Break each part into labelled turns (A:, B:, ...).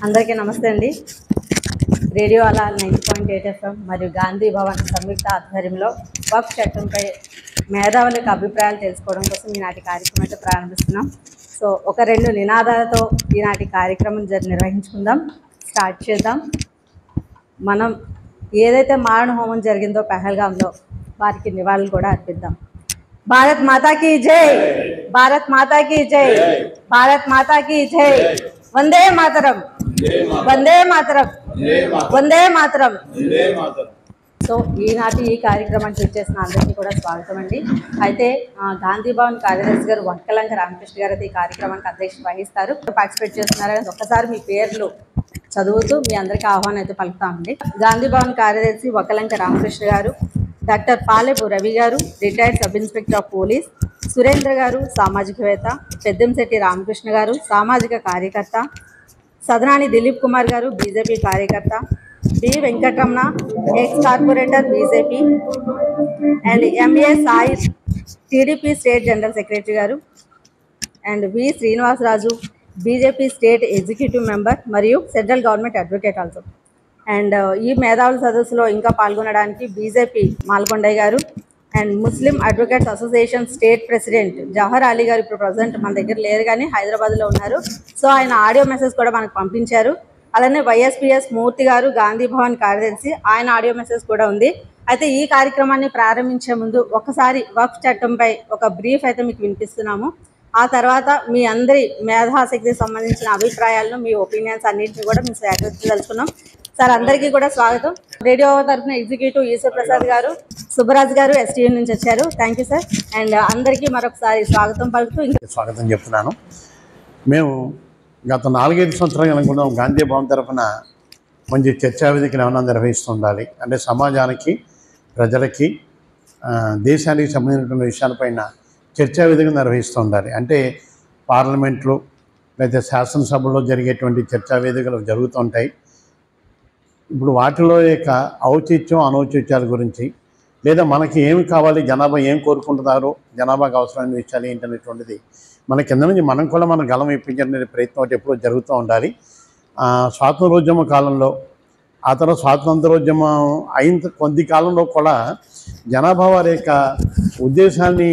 A: అందరికీ నమస్తే అండి. రేడియో అలా 90.8 FM మరియు గాంధీ భవన్ సంయుక్త ఆధ్వర్యంలో వక్ఫ్ చట్టంపై మేధావులకు అభిప్రాయాలు తెలుసుకోవడం కోసం ఈనాటి కార్యక్రమం అయితే ప్రారంభిస్తున్నాం. సో ఒక రెండు నినాదాలతో ఈనాటి కార్యక్రమం నిర్వహించుకుందాం, స్టార్ట్ చేద్దాం. మనం ఏదైతే మారణ హోమం జరిగిందో పహల్గాంలో వారికి నివాళులు కూడా అర్పిద్దాం. భారత్ మాతా కీ జై, భారత్ మాతా కీ జై, భారత్ మాతా కీ జై. వందే మాతరం, వందే మాతరం, వందే మాతరం. సో ఈనాటి ఈ కార్యక్రమానికి వచ్చేసిన అందరికీ కూడా స్వాగతం అండి. అయితే గాంధీ భవన్ కార్యదర్శి గారు వక్కలంక రామకృష్ణ గారు అయితే ఈ కార్యక్రమానికి అధ్యక్షత వహిస్తారు, పార్టిసిపేట్ చేస్తున్నారని ఒక్కసారి మీ పేర్లు చదువుతూ మీ అందరికీ ఆహ్వానం అయితే పలుకుతామండి. గాంధీ భవన్ కార్యదర్శి వక్కలంక రామకృష్ణ గారు, డాక్టర్ పాలెపు రవి గారు retired sub inspector of police, Surendra గారు సామాజికవేత్త, పెద్దంశెట్టి రామకృష్ణ గారు సామాజిక కార్యకర్త, సదనాని దిలీప్ కుమార్ గారు బీజేపీ కార్యకర్త, B Venkataramana ex corporator BJP, and MA Sai TDP state general secretary గారు, and V Srinivasaraju BJP state executive member మరియు central government advocate also. And ఈ మేధావుల సదస్సులో ఇంకా పాల్గొనడానికి బీజేపీ మాల్కొండయ్య గారు and Muslim advocates association state president Jawahar Ali గారు ఇప్పుడు ప్రజెంట్ మన దగ్గర లేరు కానీ హైదరాబాద్లో ఉన్నారు. సో ఆయన ఆడియో మెసేజ్ కూడా మనకు పంపించారు. అలానే వైఎస్పీఎస్ మూర్తి గారు గాంధీ భవన్ కార్యదర్శి, ఆయన ఆడియో మెసేజ్ కూడా ఉంది. అయితే ఈ కార్యక్రమాన్ని ప్రారంభించే ముందు ఒకసారి వక్ఫ్ చట్టంపై ఒక బ్రీఫ్ అయితే మీకు వినిపిస్తున్నాము. ఆ తర్వాత మీ అందరి మేధాశక్తికి సంబంధించిన అభిప్రాయాలను, మీ ఒపీనియన్స్ అన్నింటినీ కూడా మేము సేకరించదలుచుకున్నాం. సార్ అందరికీ కూడా స్వాగతం. రేడియో తరఫున ఎగ్జిక్యూటివ్ ఈశ్వర్ ప్రసాద్ గారు, సుబ్బరాజ్ గారు ఎస్టీయూ నుంచి వచ్చారు. Thank you sir. అండ్ అందరికీ మరొకసారి స్వాగతం పలుకుతూ
B: స్వాగతం చెప్తున్నాను. మేము గత 4-5 సంవత్సరాలు అనుకున్నాం గాంధీ భవన్ తరఫున మంచి చర్చా వేదికను ఏమన్నా నిర్వహిస్తూ ఉండాలి, అంటే సమాజానికి, ప్రజలకి, దేశానికి సంబంధించిన విషయాలపైన చర్చా వేదికను నిర్వహిస్తూ ఉండాలి. అంటే పార్లమెంట్లో లేదా శాసనసభలో జరిగేటువంటి చర్చా వేదికలు జరుగుతూ ఉంటాయి. ఇప్పుడు వాటిలో యొక్క ఔచిత్యం అనౌచిత్యాల గురించి, లేదా మనకి ఏమి కావాలి, జనాభా ఏం కోరుకుంటున్నారు, జనాభాకు అవసరమైన విషయాలు ఏంటనేటువంటిది మన కింద నుంచి మనం కూడా మన గలం ఇప్పించే ప్రయత్నం ఒకటి ఎప్పుడూ జరుగుతూ ఉండాలి. స్వాతంత్రోద్యమ కాలంలో, ఆ తర్వాత స్వాతంత్రోద్యమం అయిన కొద్ది కాలంలో కూడా జనాభా వారి యొక్క ఉద్దేశాన్ని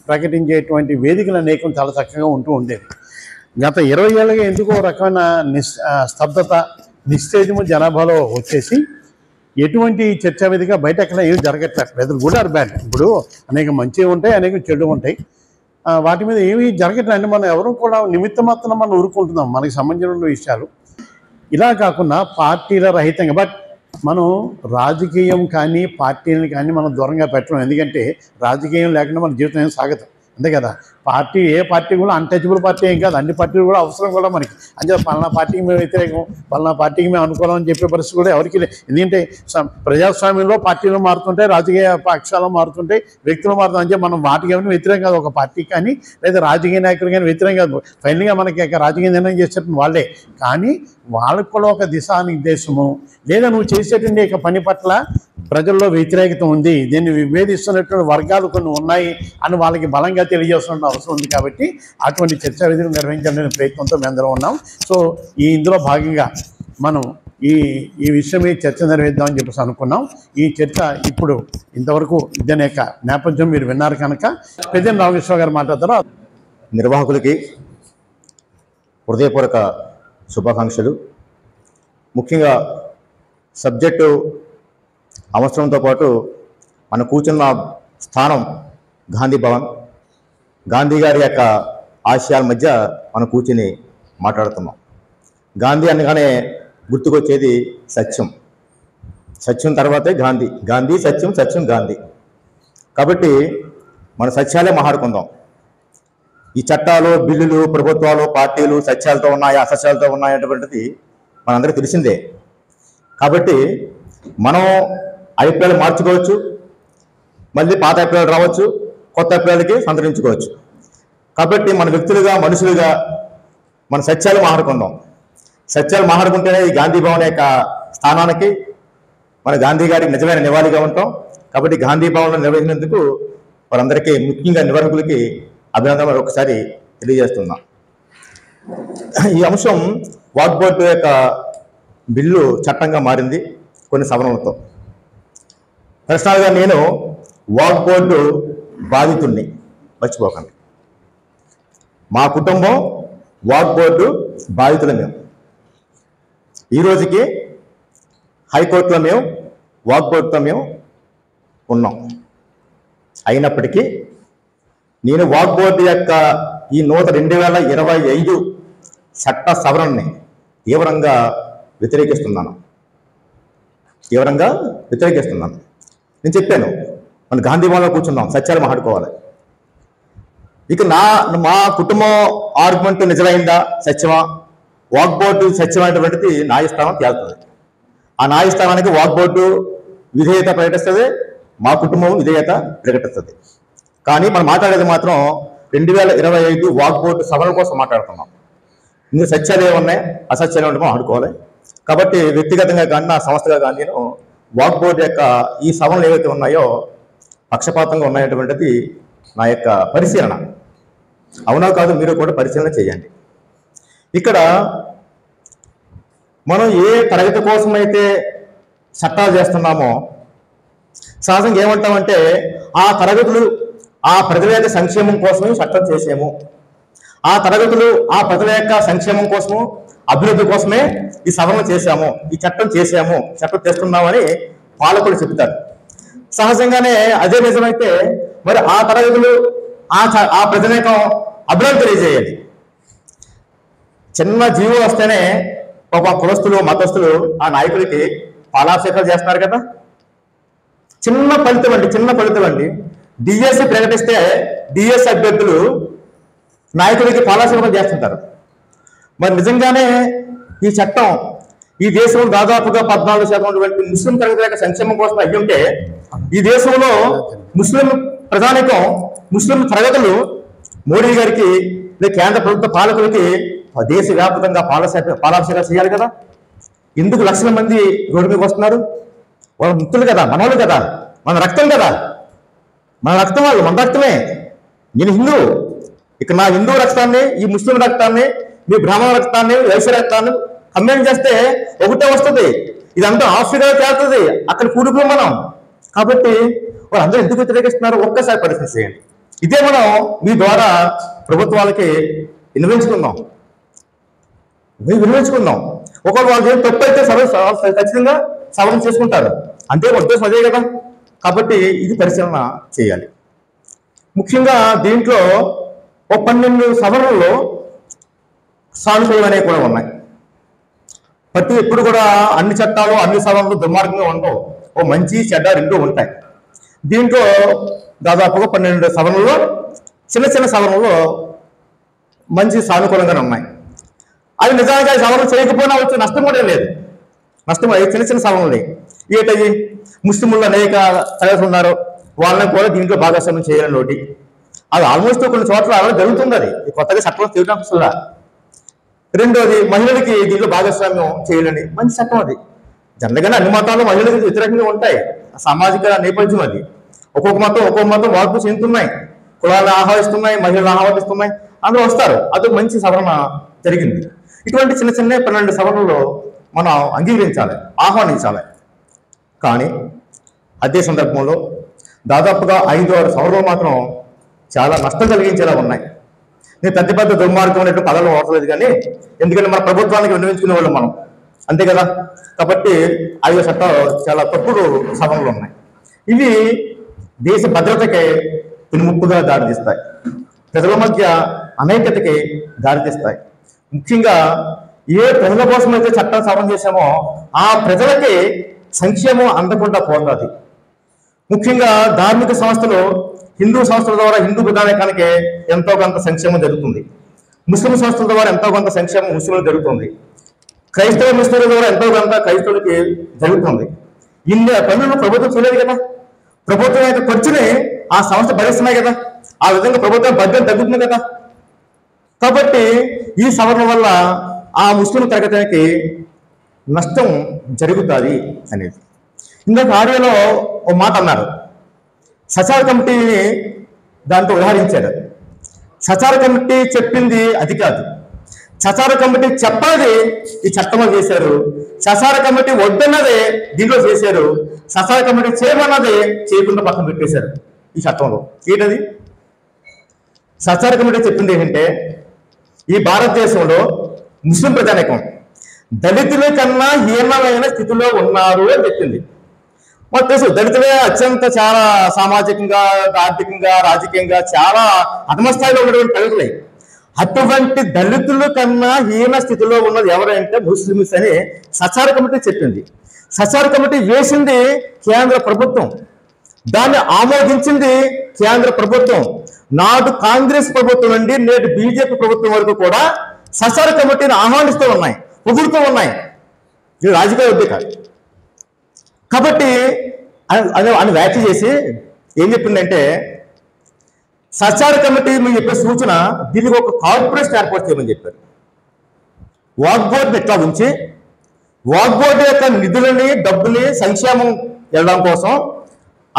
B: ప్రకటించేటువంటి వేదికలు అనేకం చాలా చక్కగా ఉంటూ ఉండేది. గత 20 ఏళ్ళగా ఎందుకో రకమైన స్తబ్దత, నిస్తేజము జనాభాలో వచ్చేసి ఎటువంటి చర్చా వేదిక బయట ఎక్కడ ఏమి జరగట్లేదు. Weather good or bad. ఇప్పుడు అనేక మంచివి ఉంటాయి, అనేక చెడు ఉంటాయి. వాటి మీద ఏమీ జరగట్లేదు. అంటే మనం ఎవరు కూడా నిమిత్త మాత్రం మనం ఊరుకుంటున్నాం మనకి సంబంధించిన విషయాలు. ఇలా కాకుండా పార్టీల రహితంగా, బట్ మనం రాజకీయం కానీ పార్టీలను కానీ మనం దూరంగా పెట్టడం. ఎందుకంటే రాజకీయం లేకుండా మన జీవితం ఏం సాగదు, అంతే కదా. పార్టీ, ఏ పార్టీ కూడా అన్టచబుల్ పార్టీ ఏం కాదు, అన్ని పార్టీలు కూడా అవసరం కూడా మనకి. అంటే పలానా పార్టీకి మేము వ్యతిరేకం, పలానా పార్టీకి మేము అనుకూలం అని చెప్పే పరిస్థితి కూడా ఎవరికి లేదు. ఎందుకంటే ప్రజాస్వామ్యంలో పార్టీలు మారుతుంటాయి, రాజకీయ పక్షాలు మారుతుంటాయి, వ్యక్తులు మారుతాయి. అంటే మనం వాటికి ఏమైనా వ్యతిరేకం కాదు, ఒక పార్టీ కానీ లేదా రాజకీయ నాయకులు కానీ వ్యతిరేకం కాదు. ఫైనల్గా మనకి రాజకీయ నిర్ణయం చేసేటువంటి వాళ్ళే. కానీ వాళ్ళకు కూడా ఒక దిశానిర్దేశము, లేదా నువ్వు చేసేటువంటి యొక్క పని పట్ల ప్రజల్లో వ్యతిరేకత ఉంది, దీన్ని విభేదిస్తున్నటువంటి వర్గాలు కొన్ని ఉన్నాయి అని వాళ్ళకి బలంగా తెలియజేస్తున్న అవసరం ఉంది. కాబట్టి అటువంటి చర్చా వేదికలు నిర్వహించాలనే ప్రయత్నంతో మేము అందరం ఉన్నాం. సో ఇందులో భాగంగా మనం ఈ విషయం చర్చ నిర్వహిద్దామని చెప్పేసి అనుకున్నాం. ఈ చర్చ ఇప్పుడు ఇంతవరకు దీని యొక్క నేపథ్యం మీరు విన్నారు కనుక పెద్ద రామకృష్ణ గారు మాట్లాడతారు.
C: నిర్వాహకులకి హృదయపూర్వక శుభాకాంక్షలు. ముఖ్యంగా సబ్జెక్టు అవసరంతో పాటు మనం కూర్చున్న స్థానం గాంధీ భవన్, గాంధీ గారి యొక్క ఆశయాల మధ్య మనం కూర్చుని మాట్లాడుతున్నాం. గాంధీ అనగానే గుర్తుకొచ్చేది సత్యం, సత్యం తర్వాతే గాంధీ, గాంధీ సత్యం, సత్యం గాంధీ. కాబట్టి మన సత్యాలే మాట్లాడుకుందాం. ఈ చట్టాలు, బిల్లులు, ప్రభుత్వాలు, పార్టీలు సత్యాలతో ఉన్నాయి, అసత్యాలతో ఉన్నాయి అనేటువంటిది మనందరికీ తెలిసిందే. కాబట్టి మనం అభిప్రాయాలు మార్చుకోవచ్చు, మళ్ళీ పాత అభిప్రాయాలు రావచ్చు, కొత్త అభిప్రాయాలకి సంతరించుకోవచ్చు. కాబట్టి మన వ్యక్తులుగా, మనుషులుగా మన సత్యాలు మాట్లాడుకుందాం. సత్యాలు మాట్లాడుకుంటేనే ఈ గాంధీ భవన్ యొక్క స్థానానికి మన గాంధీ గారికి నిజమైన నివాళిగా ఉంటాం. కాబట్టి గాంధీ భవన్లో నిర్వహించినందుకు వారందరికీ, ముఖ్యంగా నిర్వాహకులకి అభినందనలు ఒకసారి తెలియజేస్తున్నాం. ఈ అంశం వాక్ బోర్డు యొక్క బిల్లు చట్టంగా మారింది కొన్ని సవరణలతో. పర్సనల్గా నేను వాక్ బోర్డు బాధితుడిని, మర్చిపోకండి. మా కుటుంబం వాక్ బోర్డు బాధితులు. మేము ఈ రోజుకి హైకోర్టులో మేము వాక్ బోర్డుతో మేము ఉన్నాం. అయినప్పటికీ నేను వాక్ బోర్డు యొక్క ఈ 2025 చట్ట సవరణని తీవ్రంగా వ్యతిరేకిస్తున్నాను. నేను చెప్పాను, మన గాంధీ భవన్లో కూర్చుందాం, సత్యాలు మాట్లాడుకోవాలి. ఇక మా కుటుంబం ఆర్గ్యుమెంట్ నిజమైందా, సత్యమా, వాక్ బోర్డు సత్యమైనటువంటిది న్యాయస్థానం తేలుతుంది. ఆ న్యాయస్థానానికి వాక్ బోర్డు విధేయత ప్రకటిస్తుంది, మా కుటుంబం విధేయత ప్రకటిస్తుంది. కానీ మనం మాట్లాడేది మాత్రం 2025 వాక్ బోర్డు సవరణ కోసం మాట్లాడుతున్నాం. ఇందులో సత్యాలు ఏమున్నాయి, అసత్యాలు ఏమంటే ఆడుకోవాలి. కాబట్టి వ్యక్తిగతంగా కానీ నా సంస్థగా కానీ నేను వాక్ బోర్డు యొక్క ఈ సవరణలు ఏవైతే ఉన్నాయో పక్షపాతంగా ఉన్నాయటువంటిది నా యొక్క పరిశీలన. అవునా కాదు మీరు కూడా పరిశీలన చేయండి. ఇక్కడ మనం ఏ తరగతి కోసమైతే చట్టాలు చేస్తున్నామో సహజంగా ఏమంటామంటే ఆ తరగతులు ఆ ప్రజల యొక్క సంక్షేమం కోసమే చట్టం చేసాము, ఆ తరగతులు ఆ ప్రజల యొక్క సంక్షేమం కోసము అభివృద్ధి కోసమే ఈ సవరణ చేశాము, ఈ చట్టం చేశాము, చట్టం చేస్తున్నామని పాలకులు చెప్తారు. సహజంగానే అదే నిజమైతే మరి ఆ తరగతులు ఆ ప్రజల యొక్క అభివృద్ధి తెలియజేయాలి. చిన్న జీవో వస్తేనే ఒక కులస్తులు మతస్థులు ఆ నాయకుడికి పాలాభిషేకాలు చేస్తున్నారు కదా. చిన్న ఫలితం అండి. డిఎస్సి ప్రకటిస్తే డిఎస్సి అభ్యర్థులు నాయకుడికి పాలాభిషేకం చేస్తుంటారు. మరి నిజంగానే ఈ చట్టం ఈ దేశంలో దాదాపుగా 14% ముస్లిం తరగతుల యొక్క సంక్షేమం కోసం అయ్యుంటే ఈ దేశంలో ముస్లిం ప్రధానికం ముస్లిం తరగతులు మోడీ గారికి కేంద్ర ప్రభుత్వ పాలకులకి దేశవ్యాప్తంగా పాలాభిషేకాలు చేయాలి కదా. ఎందుకు లక్షల మంది రోడ్డు మీదకి వస్తున్నారు? వాళ్ళ మిత్రులు కదా, మనవాళ్ళు కదా, మన రక్తం కదా, మన రక్తం వాళ్ళు, మన రక్తమే. నేను హిందూ, ఇక నా హిందూ రక్తాన్ని ఈ ముస్లిం రక్తాన్ని మీ బ్రాహ్మణ రక్తాన్ని వైశ్య రక్తాన్ని కంబైన్ చేస్తే ఒకటే వస్తుంది. ఇదంతా ఆఫ్రికాలో తేలుతుంది, అక్కడ కూడుకున్నాం మనం. కాబట్టి వాళ్ళందరూ ఎందుకు వ్యతిరేకిస్తున్నారు ఒక్కసారి పరిశీలన చేయండి. ఇదే మనం మీ ద్వారా ప్రభుత్వాలకి విన్నవించుకుందాం. ఒకవేళ వాళ్ళు ఏం తప్పు అయితే ఖచ్చితంగా సవరణ చేసుకుంటారు. అంతే ఉద్దేశం అదే కదా. కాబట్టి ఇది పరిశీలన చేయాలి. ముఖ్యంగా దీంట్లో ఒక 12 సవరణల్లో సానుకూలం అనేవి కూడా ఉన్నాయి. ఎప్పుడు కూడా అన్ని చట్టాలు అన్ని సవరణలు దుర్మార్గంగా ఉండవు, ఓ మంచి చెడ్డ రెండూ ఉంటాయి. దీంట్లో దాదాపుగా 12 సవరణల్లో చిన్న సవరణలో మంచి సానుకూలంగానే ఉన్నాయి. అది నిజంగా సవరణ చేయకపోయినా వచ్చే నష్టం కూడా లేదు. నష్టం చిన్న సవరణలు ఏంటవి? ముస్లింలు అనేక తరగతులు ఉన్నారు, వాళ్ళని కూడా దీంట్లో భాగస్వామ్యం చేయాలని ఒకటి. అది ఆల్మోస్ట్ కొన్ని చోట్ల అలా జరుగుతుంది. అది కొత్తగా చట్టం చేయడం వల్ల. రెండోది మహిళలకి దీంట్లో భాగస్వామ్యం చేయాలని మంచి చట్టం. అది జనరల్గానే అన్ని మతాలు మహిళలకు వ్యతిరేకంగా ఉంటాయి, సామాజిక నేపథ్యం అది. ఒక్కొక్క మతం మార్పు చెందుతున్నాయి, కులాలను ఆహ్వానిస్తున్నాయి, మహిళలను ఆహ్వానిస్తున్నాయి, అందరూ వస్తారు. అది మంచి సవరణ జరిగింది. ఇటువంటి చిన్న 12 సవరణలు మనం అంగీకరించాలి, ఆహ్వానించాలి. కానీ అదే సందర్భంలో దాదాపుగా 5-6 సవరణలు మాత్రం చాలా నష్టం కలిగించేలా ఉన్నాయి. నేను పెద్ద దుర్మార్గం అనేటువంటి పదాలు వాడలేదు, కానీ ఎందుకంటే మన ప్రభుత్వానికి విన్నవించుకునే వాళ్ళం మనం, అంతే కదా. కాబట్టి 5 చట్టాలు చాలా తప్పుడు సవరణలు ఉన్నాయి. ఇవి దేశ భద్రతకి పెనుముప్పుగా దారితీస్తాయి, ప్రజల మధ్య అనైక్యతకి దారితీస్తాయి. ముఖ్యంగా ఏ ప్రజల కోసం అయితే చట్టాలు సవరణ చేశామో ఆ ప్రజలకి సంక్షేమం అందకుండా పోతుంది. ముఖ్యంగా ధార్మిక సంస్థలు, హిందూ సంస్థల ద్వారా హిందూ ప్రధానికానికి ఎంతో కొంత సంక్షేమం జరుగుతుంది. ముస్లిం సంస్థల ద్వారా ఎంతో కొంత సంక్షేమం ముస్లింలకు జరుగుతుంది. ముస్లింల ద్వారా ఎంతో కొంత క్రైస్తవులకి జరుగుతుంది. ఇన్ని పనులు ప్రభుత్వం చేయలేదు కదా. ప్రభుత్వం యొక్క ఖర్చుని ఆ సంస్థ భరిస్తున్నాయి కదా. ఆ విధంగా ప్రభుత్వం బడ్జెట్ తగ్గుతుంది కదా. కాబట్టి ఈ సవరణ వల్ల ఆ ముస్లిం తరగతికి నష్టం జరుగుతుంది అనేది. ఇందాక ఆడియోలో ఒక మాట అన్నారు, సచార కమిటీని దాంతో ఉదాహరించాడు. సచార కమిటీ చెప్పింది అది కాదు, ససార కమిటీ చెప్పాలి ఈ చట్టంలో చేశారు, ససార కమిటీ వద్దన్నదే దీంట్లో చేశారు, ససార కమిటీ చేయమన్నదే చేయకుండా పక్కన పెట్టేశారు ఈ చట్టంలో. ఏంటది? ససార కమిటీ చెప్పింది ఏంటంటే, ఈ భారతదేశంలో ముస్లిం ప్రజానికం దళితుల కన్నా హీనమైన స్థితిలో ఉన్నారు అని చెప్పింది. మాకు తెలుసు దళితులే అత్యంత చాలా సామాజికంగా, ఆర్థికంగా, రాజకీయంగా చాలా అధమ స్థాయిలో ఉన్నటువంటి దళితులే. అటువంటి దళితుల కన్నా హీన స్థితిలో ఉన్నది ఎవరంటే ముస్లిమ్స్ అని సచార కమిటీ చెప్పింది. సచార కమిటీ వేసింది కేంద్ర ప్రభుత్వం, దాన్ని ఆమోదించింది కేంద్ర ప్రభుత్వం. నాడు కాంగ్రెస్ ప్రభుత్వం నుండి నేటి బీజేపీ ప్రభుత్వం వరకు కూడా సచార కమిటీని ఆహ్వానిస్తూ ఉన్నాయి, పొగుడుతూ ఉన్నాయి. ఇది రాజకీయ ఉద్దేశం కాదు. కాబట్టి అని వ్యాఖ్య చేసి ఏం చెప్పిందంటే, సచార కమిటీ మీరు చెప్పే సూచన దీనికి ఒక కార్పొరేషన్ ఏర్పాటు చేయమని చెప్పారు. వాక్ బోర్డుని ఎట్లా ఉంచి వాక్ బోర్డు యొక్క నిధులని, డబ్బుని సంక్షేమం వెళ్ళడం కోసం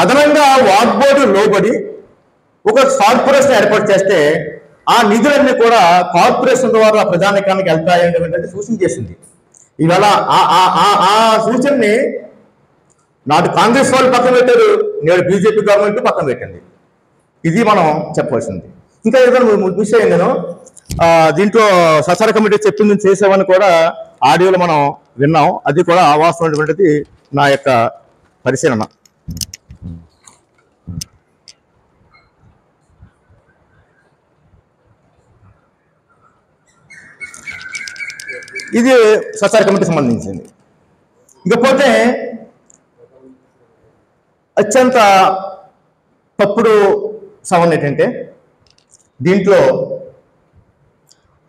C: అదనంగా వాక్ బోర్డు లోబడి ఒక కార్పొరేషన్ ఏర్పాటు చేస్తే ఆ నిధులన్నీ కూడా కార్పొరేషన్ ద్వారా ప్రజానికానికి వెళ్తాయనేటువంటి సూచన చేసింది. ఇవాళ ఆ సూచనని నాటి కాంగ్రెస్ వాళ్ళు పక్కన పెట్టారు, నేడు బీజేపీ గవర్నమెంట్ పక్కన పెట్టింది. ఇది మనం చెప్పవలసింది. ఇంకా ఏదైనా మిస్ అయ్యింది నేను దీంట్లో సచార కమిటీ చెప్పింది చేసామని కూడా ఆడియోలో మనం విన్నాం. అది కూడా అవాస్తవమైనటువంటిది నా యొక్క పరిశీలన. ఇది సచార కమిటీకి సంబంధించింది. ఇకపోతే అత్యంత తప్పుడు సవరణ ఏంటంటే, దీంట్లో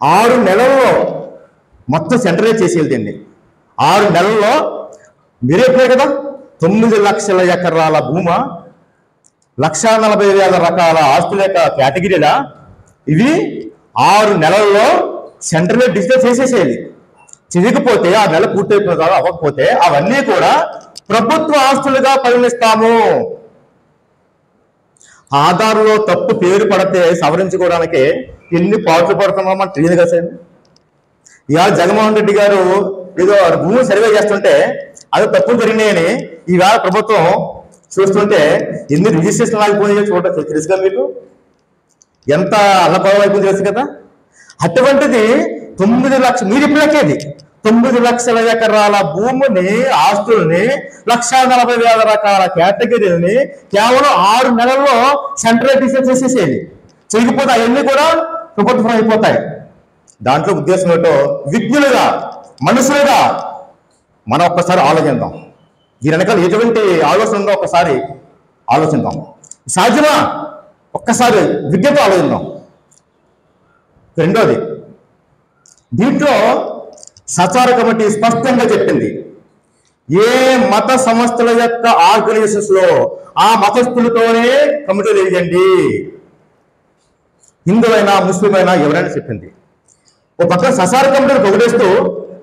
C: 6 నెలల్లో మొత్తం సెంట్రలైజ్ చేసి వెళ్తుంది. 6 నెలల్లో మీరే చెప్పారు కదా, 9 లక్షల ఎకరాల భూమా, 1,40,000 రకాల ఆస్తుల యొక్క కేటగిరీలా ఇవి 6 నెలల్లో సెంట్రలైజ్ డిజిటల్ చేసేసేయాలి. చేయకపోతే ఆ నెల పూర్తయిపోయిన తర్వాత అవ్వకపోతే అవన్నీ కూడా ప్రభుత్వ ఆస్తులుగా పరిగణిస్తాము. ఆధార్లో తప్పు పేరు పడితే సవరించుకోవడానికి ఎన్ని పాటలు పడుతున్నామో మనకు తెలియదు కదా సార్. ఇవాళ జగన్మోహన్ రెడ్డి గారు ఏదో భూమి సర్వే చేస్తుంటే అది తప్పులు జరిగినాయని ఈవేళ ప్రభుత్వం చూస్తుంటే ఎన్ని రిజిస్ట్రేషన్ ఆగిపోయినాయో చూడటం తెలుసుగా మీకు, ఎంత అల్లపరం అయిపోయింది తెలుసు కదా. అటువంటిది 9 లక్షలు మీరు ఇప్పటికేది 9 లక్షల ఎకరాల భూమిని, ఆస్తుల్ని, 1,40,000 రకాల కేటగిరీని కేవలం 6 నెలల్లో సెంట్రలైజ్ చేసేసేది. చేయకపోతే అవన్నీ కూడా ప్రభుత్వం అయిపోతాయి. దాంట్లో ఉద్దేశం ఏంటో విజ్ఞులుగా, మనుషులుగా మనం ఒక్కసారి ఆలోచిద్దాం. దీని వెనకాల ఎటువంటి ఆలోచన ఉందో ఒక్కసారి ఆలోచిద్దాం. సాధ్యమా? ఒక్కసారి విజ్ఞత ఆలోచిద్దాం. రెండోది, దీంట్లో సచార కమిటీ స్పష్టంగా చెప్పింది, ఏ మత సంస్థల యొక్క ఆర్గనైజేషన్స్ లో ఆ మతస్థులతోనే కమిటీలు వేయండి, హిందువైనా ముస్లిం అయినా ఎవరైనా చెప్పింది. ఒక పక్కన సచార కమిటీని పొగిడేస్తూ,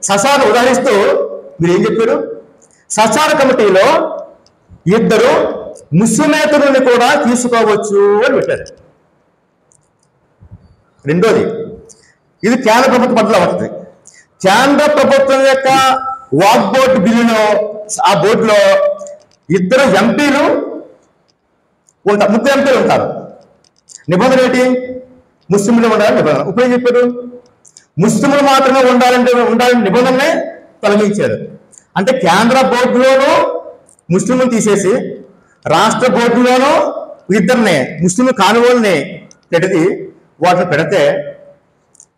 C: సచారను ఉదాహరిస్తూ మీరు ఏం చెప్పారు, సచార కమిటీలో 2 ముస్లిమేతరులను కూడా తీసుకోవచ్చు అని పెట్టారు. రెండోది, ఇది కేంద్ర ప్రభుత్వం పట్ల అవుతుంది. కేంద్ర ప్రభుత్వం యొక్క వాక్ బోర్డు బిల్లులో ఆ బోర్డులో 2 ఎంపీలు ఉంటారు, 3 ఎంపీలు ఉంటారు. నిబంధన ఏంటి? ముస్లింలు ఉండాలని నిబంధన. ఇప్పుడు ఏం చెప్పారు? ముస్లింలు మాత్రమే ఉండాలని నిబంధననే తొలగించారు. అంటే కేంద్ర బోర్డులోనూ ముస్లింలు తీసేసి రాష్ట్ర బోర్డులోనూ 2 ముస్లిం కానివాళ్ళని పెట్టి వాటిని పెడితే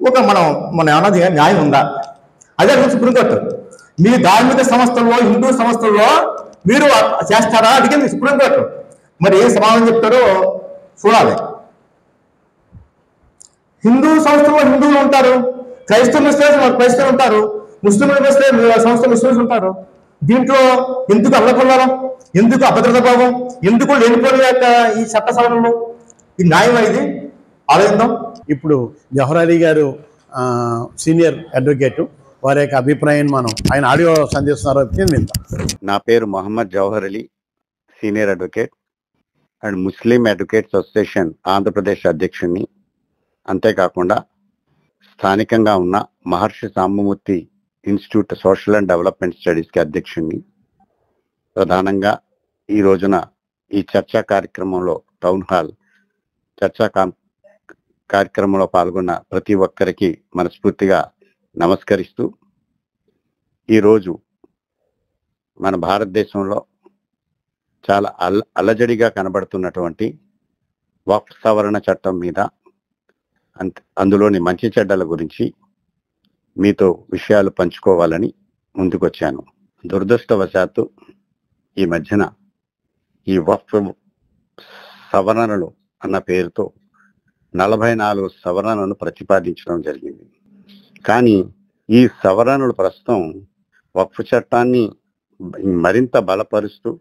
C: ఒక మన ఏమన్నది న్యాయం ఉందా? అదే సుప్రీంకోర్టు మీ ధార్మిక సంస్థల్లో, హిందూ సంస్థల్లో మీరు చేస్తారా అడిగింది సుప్రీంకోర్టు. మరి ఏ సమాధానం చెప్తారో చూడాలి. హిందూ సంస్థల్లో హిందువులు ఉంటారు, క్రైస్తవ క్రైస్తవులు ఉంటారు, ముస్లింలు సంస్థ ముస్లింలు ఉంటారు. దీంట్లో ఎందుకు అల్లకొల్లాలం, ఎందుకు అభద్రత భావం, ఎందుకు లేనిపోయిన యొక్క ఈ చట్ట సవరణలు? ఈ న్యాయం ఇది ఆలోచిద్దాం.
B: ఇప్పుడు జవహర్ అలీ గారు సీనియర్ అడ్వకేటు, వారి యొక్క అభిప్రాయాన్ని మనం ఆయన ఆడియో సందేశం విందాం.
D: నా పేరు Mohammed Jawahar Ali, senior advocate and Muslim advocates association Andhra Pradesh అధ్యక్షుడిని. అంతేకాకుండా స్థానికంగా ఉన్న మహర్షి Sambamurthy institute social and development స్టడీస్కి అధ్యక్షుడిని. ప్రధానంగా ఈ రోజున ఈ చర్చా కార్యక్రమంలో టౌన్ హాల్ చర్చా కార్యక్రమంలో పాల్గొన్న ప్రతి ఒక్కరికి మనస్ఫూర్తిగా నమస్కరిస్తూ, ఈరోజు మన భారతదేశంలో చాలా అల్లజడిగా కనబడుతున్నటువంటి వక్ఫ్ సవరణ చట్టం మీద, అందులోని మంచి చెడ్డల గురించి మీతో విషయాలు పంచుకోవాలని ముందుకొచ్చాను. దురదృష్టవశాత్తు ఈ మధ్యన ఈ వక్ఫ్ సవరణలు అన్న పేరుతో 44 సవరణలను ప్రతిపాదించడం జరిగింది. కానీ ఈ సవరణలు ప్రస్తుతం వక్ఫ్ చట్టాన్ని మరింత బలపరుస్తూ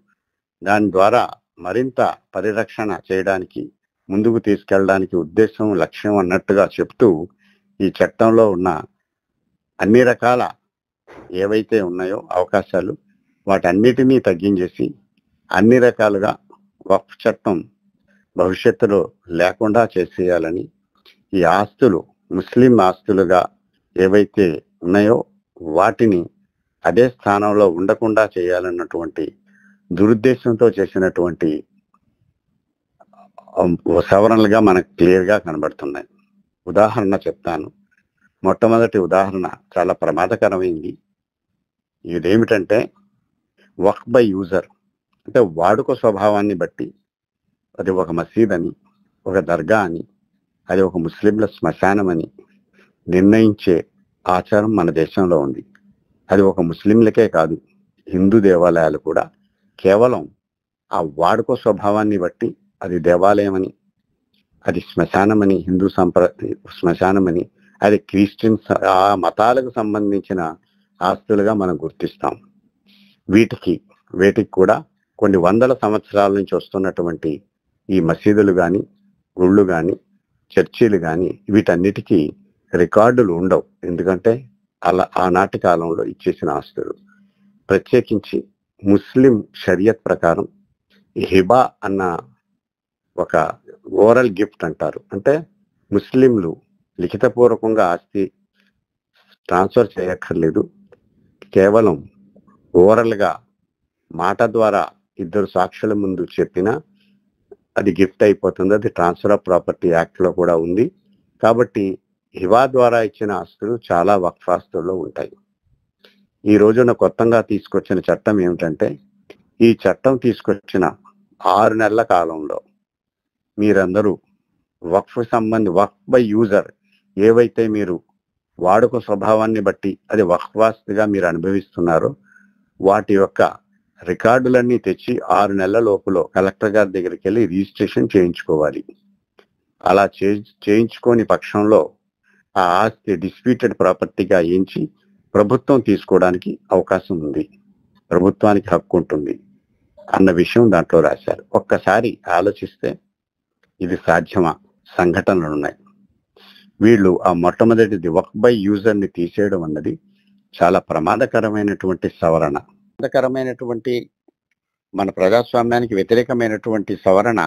D: దాని ద్వారా మరింత పరిరక్షణ చేయడానికి, ముందుకు తీసుకెళ్ళడానికి ఉద్దేశం, లక్ష్యం అన్నట్టుగా చెప్తూ ఈ చట్టంలో ఉన్న అన్ని రకాల ఏవైతే ఉన్నాయో అవకాశాలు వాటన్నిటినీ తగ్గించేసి అన్ని రకాలుగా వక్ఫ్ చట్టం భవిష్యత్తులో లేకుండా చేసేయాలని, ఈ ఆస్తులు ముస్లిం ఆస్తులుగా ఏవైతే ఉన్నాయో వాటిని అదే స్థానంలో ఉండకుండా చేయాలన్నటువంటి దురుద్దేశంతో చేసినటువంటి సవరణలుగా మనకు క్లియర్గా కనబడుతున్నాయి. ఉదాహరణ చెప్తాను. మొట్టమొదటి ఉదాహరణ చాలా ప్రమాదకరమైంది. ఇదేమిటంటే వక్ఫ్ బై యూజర్, అంటే వాడుక స్వభావాన్ని బట్టి అది ఒక మసీద్ అని, ఒక దర్గా అని, అది ఒక ముస్లింల శ్మశానం అని నిర్ణయించే ఆచారం మన దేశంలో ఉంది. అది ఒక ముస్లింలకే కాదు, హిందూ దేవాలయాలు కూడా కేవలం ఆ వాడుక స్వభావాన్ని బట్టి అది దేవాలయం అని, అది శ్మశానమని, హిందూ శ్మశానమని, అది క్రిస్టియన్స్ ఆ మతాలకు సంబంధించిన ఆస్తులుగా మనం గుర్తిస్తాం. వీటికి కూడా కొన్ని వందల సంవత్సరాల నుంచి వస్తున్నటువంటి ఈ మసీదులు కానీ, గుళ్ళు కానీ, చర్చీలు కానీ వీటన్నిటికీ రికార్డులు ఉండవు. ఎందుకంటే ఆనాటి కాలంలో ఇచ్చేసిన ఆస్తులు. ప్రత్యేకించి ముస్లిం షరియత్ ప్రకారం హిబా అన్న ఒక ఓరల్ గిఫ్ట్ అంటారు. అంటే ముస్లింలు లిఖితపూర్వకంగా ఆస్తి ట్రాన్స్ఫర్ చేయక్కర్లేదు, కేవలం ఓరల్గా మాట ద్వారా ఇద్దరు సాక్షుల ముందు చెప్పినా అది గిఫ్ట్ అయిపోతుంది. అది ట్రాన్స్ఫర్ ఆఫ్ ప్రాపర్టీ యాక్ట్లో కూడా ఉంది. కాబట్టి హివా ద్వారా ఇచ్చిన ఆస్తులు చాలా వక్ఫ్ ఆస్తుల్లో ఉంటాయి. ఈ రోజున కొత్తగా తీసుకొచ్చిన చట్టం ఏమిటంటే, ఈ చట్టం తీసుకొచ్చిన 6 నెలల కాలంలో మీరందరూ వక్ఫ్ బై యూజర్ ఏవైతే మీరు వాడుక స్వభావాన్ని బట్టి అది వక్ఫ్ ఆస్తిగా మీరు అనుభవిస్తున్నారో వాటి యొక్క రికార్డులన్నీ తెచ్చి 6 నెలల లోపులో కలెక్టర్ గారి దగ్గరికి వెళ్ళి రిజిస్ట్రేషన్ చేయించుకోవాలి. అలా చేయించుకోని పక్షంలో ఆ ఆస్తి డిస్ప్యూటెడ్ ప్రాపర్టీగా ఎంచి ప్రభుత్వం తీసుకోవడానికి అవకాశం ఉంది, ప్రభుత్వానికి హక్కు ఉంటుంది అన్న విషయం దాంట్లో రాశారు. ఒక్కసారి ఆలోచిస్తే ఇది సాధ్యమా? సంఘటనలు ఉన్నాయి. వీళ్ళు ఆ మొట్టమొదటిది వక్ఫ్ బై యూజర్ని తీసేయడం అన్నది చాలా ప్రమాదకరమైనటువంటి సవరణ. ప్రమాదకరమైనటువంటి మన ప్రజాస్వామ్యానికి వ్యతిరేకమైనటువంటి సవరణ,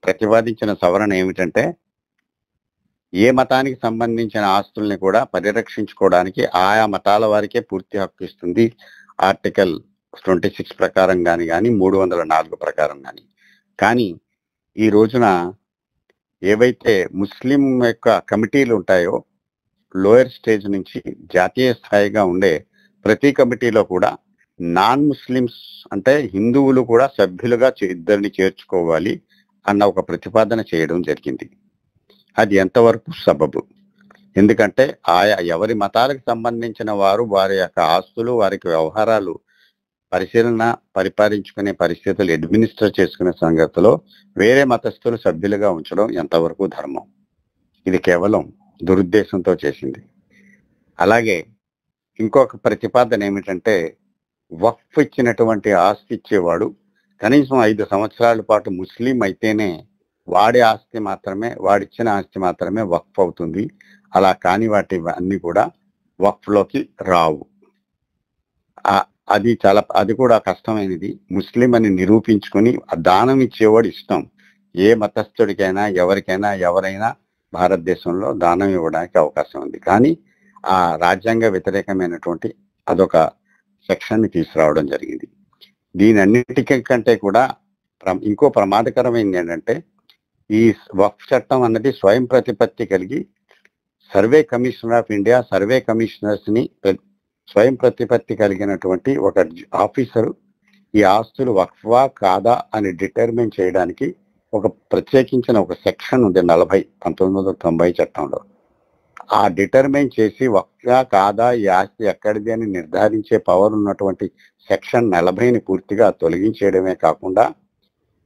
D: ప్రతిపాదించిన సవరణ ఏమిటంటే, ఏ మతానికి సంబంధించిన ఆస్తుల్ని కూడా పరిరక్షించుకోవడానికి ఆయా మతాల వారికే పూర్తి హక్కు ఇస్తుంది. ఆర్టికల్ 26 ప్రకారం కానీ 304 ప్రకారం కానీ ఈ రోజున ఏవైతే ముస్లిం యొక్క కమిటీలు ఉంటాయో లోయర్ స్టేజ్ నుంచి జాతీయ స్థాయిగా ఉండే ప్రతి కమిటీలో కూడా నాన్ ముస్లిమ్స్ అంటే హిందువులు కూడా సభ్యులుగా ఇద్దరిని చేర్చుకోవాలి అన్న ఒక ప్రతిపాదన చేయడం జరిగింది. అది ఎంతవరకు సబబు? ఎందుకంటే ఆయా ఎవరి మతాలకు సంబంధించిన వారు వారి యొక్క ఆస్తులు, వారికి వ్యవహారాలు పరిపాలించుకునే పరిస్థితులు, అడ్మినిస్టర్ చేసుకునే సంగతిలో వేరే మతస్థులు సభ్యులుగా ఉంచడం ఎంతవరకు ధర్మం? ఇది కేవలం దురుద్దేశంతో చేసింది. అలాగే ఇంకొక ప్రతిపాదన ఏమిటంటే, వక్ఫ్ ఇచ్చినటువంటి ఆస్తి ఇచ్చేవాడు కనీసం 5 సంవత్సరాల పాటు ముస్లిం అయితేనే వాడి ఆస్తి మాత్రమే, వాడిచ్చిన ఆస్తి మాత్రమే వక్ఫ్ అవుతుంది. అలా కాని వాటి అన్ని కూడా వక్ఫ్లోకి రావు. అది కూడా కష్టమైనది. ముస్లిం అని నిరూపించుకొని దానం ఇచ్చేవాడు ఇష్టం. ఏ మతస్థుడికైనా ఎవరైనా భారతదేశంలో దానం ఇవ్వడానికి అవకాశం ఉంది. కానీ ఆ రాజ్యాంగ వ్యతిరేకమైనటువంటి అదొక సెక్షన్ ని తీసుకురావడం జరిగింది. దీని అన్నిటికంటే కూడా ఇంకో ప్రమాదకరమైనది ఏంటంటే ఈ వక్ఫ్ చట్టం అన్నది స్వయం ప్రతిపత్తి కలిగి survey commissioner of India survey commissioners ని స్వయం ప్రతిపత్తి కలిగినటువంటి ఒక ఆఫీసరు ఈ ఆస్తులు వక్ఫా కాదా అని డిటర్మిన్ చేయడానికి ఒక ప్రత్యేకించిన ఒక సెక్షన్ ఉంది 1990 చట్టంలో. ఆ డిటర్మైన్ చేసి వక్ఫా కాదా ఈ ఆస్తి ఎక్కడిది అని నిర్ధారించే పవర్ ఉన్నటువంటి సెక్షన్ 40ని పూర్తిగా తొలగించేయడమే కాకుండా